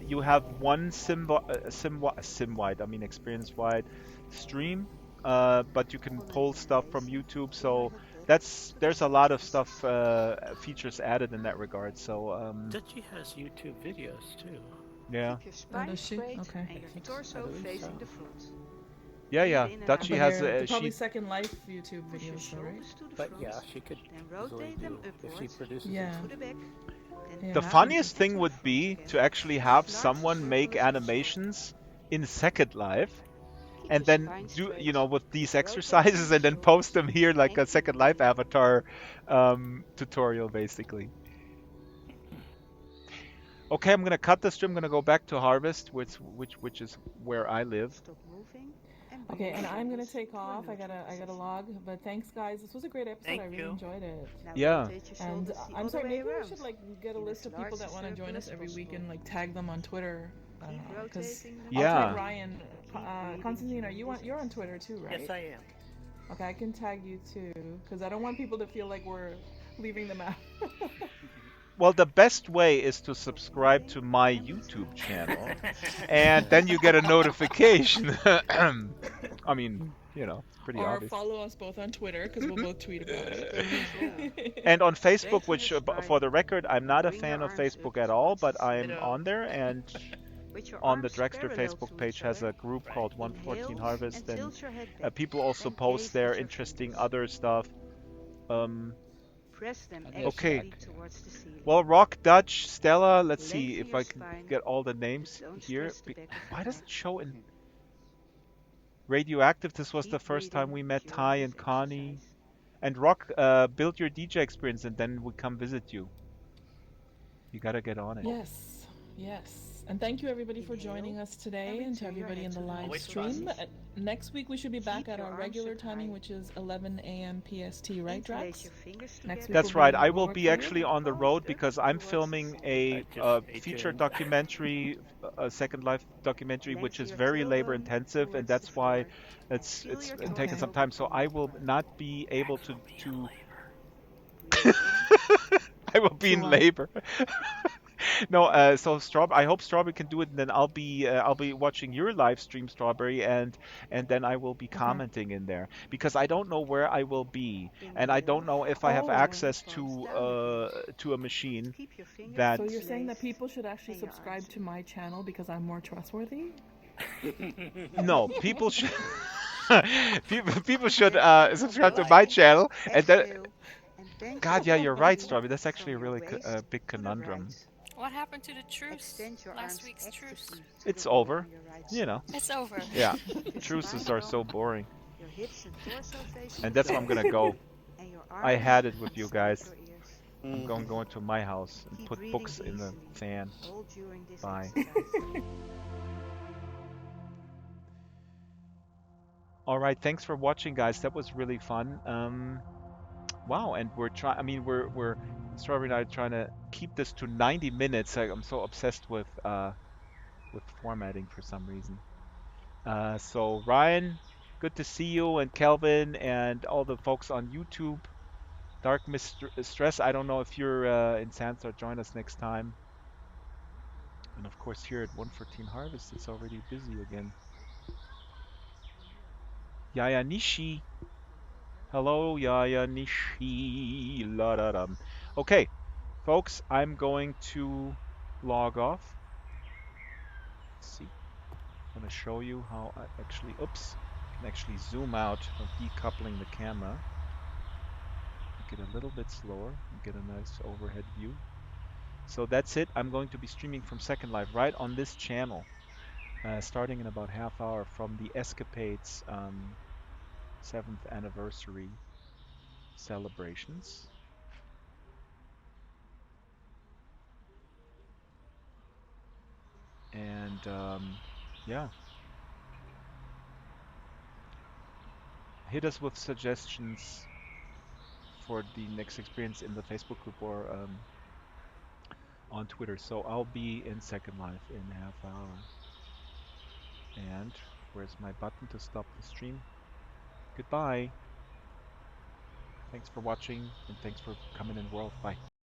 you have one sim wide, I mean experience wide stream, but you can pull stuff from YouTube. So there's a lot of stuff features added in that regard. So Dutchy has YouTube videos too. yeah, Keep your spine does she? straight Okay. and I your think so. torso I believe facing so. the front. yeah. Breathe in and Dutchy out. has They're she probably Second Life YouTube Push your videos, though, right? shoulders to the But front. yeah, she could Then easily rotate do them if she upwards produces Yeah. to the back. Then The Yeah. funniest thing to would the be front to again. actually have Start someone make circular motion. animations in Second Life Keep and your then spine do, straight. with these Rotating exercises the and then post them shoulders here like a and Second keeping Life the weight avatar neutral. tutorial, basically. Okay, I'm gonna cut this stream. I'm gonna go back to Harvest, which is where I live. Stop moving and bring Okay, your and I'm gonna shoulders take to a off. I neutral gotta position. log. But thanks, guys. This was a great episode. Thank I really you. enjoyed it. Now Yeah. rotate your And shoulders the I'm other sorry, way maybe we around should like get a in list as of people large a that want to join circle us as every week possible. and like tag them on Twitter. I don't Keep know, because rotating the I'll tag Yeah. Ryan. Keep breathing Constantine, are during you this on? You're on Twitter too, right? Yes, I am. Okay, I can tag you too, because I don't want people to feel like we're leaving them out. Well, the best way is to subscribe to my YouTube channel, and then you get a notification. I mean, pretty Or obvious. follow us both on Twitter, because we'll both tweet about it. And on Facebook, Straighten which, your spine for the record, I'm not a bring your fan of arms Facebook up at all, towards but the I'm ceiling. on there, and With your on the arms Dragster parallel Facebook to page each has other, a group Right. called 114 inhale Harvest, and and tilt your head back people also and post gaze there at your interesting fingers. other stuff. Um, Press them okay. actively towards the ceiling. Well, Rock, Dutch, Stella, let's see Lengthen if your I can spine, get all the but names don't here. stress the back of Why your does neck. it show in Radioactive? This was the Keep first time breathing we met during Ty this and Connie. exercise. And Rock, build your DJ experience and then we come visit you. You gotta get on it. Yes, yes. And thank you everybody for Inhale joining us and today, and to return your everybody head in the to live Always stream. fun. Next week we should be back Keep at your our arms regular up timing, high. which is 11 a.m. PST, right, Interlace Drax? your fingers Next together. week That's will right. be I will more be clear. actually on the Palms road up because I'm towards the filming ceiling. a Just stay feature tuned. documentary, a Second Life documentary, which Lengthen is your very labor tailbone intensive, and towards the that's why floor. it's Feel it's your been toes taking Okay. some over time. So I plank. will not be able to Actual labor. Breathe in. I will be To in what? labor. No, so I hope Strawberry can do it, and then I'll be watching your live stream, Strawberry, and then I will be Okay. commenting in there because I don't know where I will be, and I don't Inhale know if I have Oh, and access palms down again. to a machine Keep your fingers that. so you're saying that interlaced people should actually and your subscribe arms to my channel because I'm more trustworthy? No, people should people should Gently come subscribe to back. my channel, and then Exhale and bend your God, yeah, you're right, feet Strawberry. That's from actually a your really waist big to the right. conundrum. What happened to the truce? Extend your Last arms week's truce. actively to It's the wall over, on your right you know. side. It's over. Yeah, Keep your truces spine are so long, boring, your hips and torso face and to the that's where I'm gonna ceiling, go. and your I arms had it with you inside guys. your ears. I'm going to my house and Keep put breathing books in the easily, fan. all during this Bye. exercise. All right, thanks for watching, guys. That was really fun. Wow, and we're trying. I mean, we're Strawberry and I are trying to keep this to 90 minutes. I'm so obsessed with formatting for some reason. So Ryan, good to see you, and Kelvin, and all the folks on YouTube. Dark Mistress, I don't know if you're in Sansar. Join us next time. And of course, here at 114 Harvest, it's already busy again. Yaya Nishi. Hello, Yaya Nishi. La da dum. Okay, folks, I'm going to log off. Let's see. I'm going to show you how I actually, oops, can actually zoom out of decoupling the camera. Make it a little bit slower and get a nice overhead view. So that's it. I'm going to be streaming from Second Life right on this channel, starting in about half hour from the Escapades 7th anniversary celebrations. And yeah, hit us with suggestions for the next experience in the Facebook group or on Twitter. So I'll be in Second Life in half hour. And where's my button to stop the stream? Goodbye. Thanks for watching and thanks for coming in, world. Bye.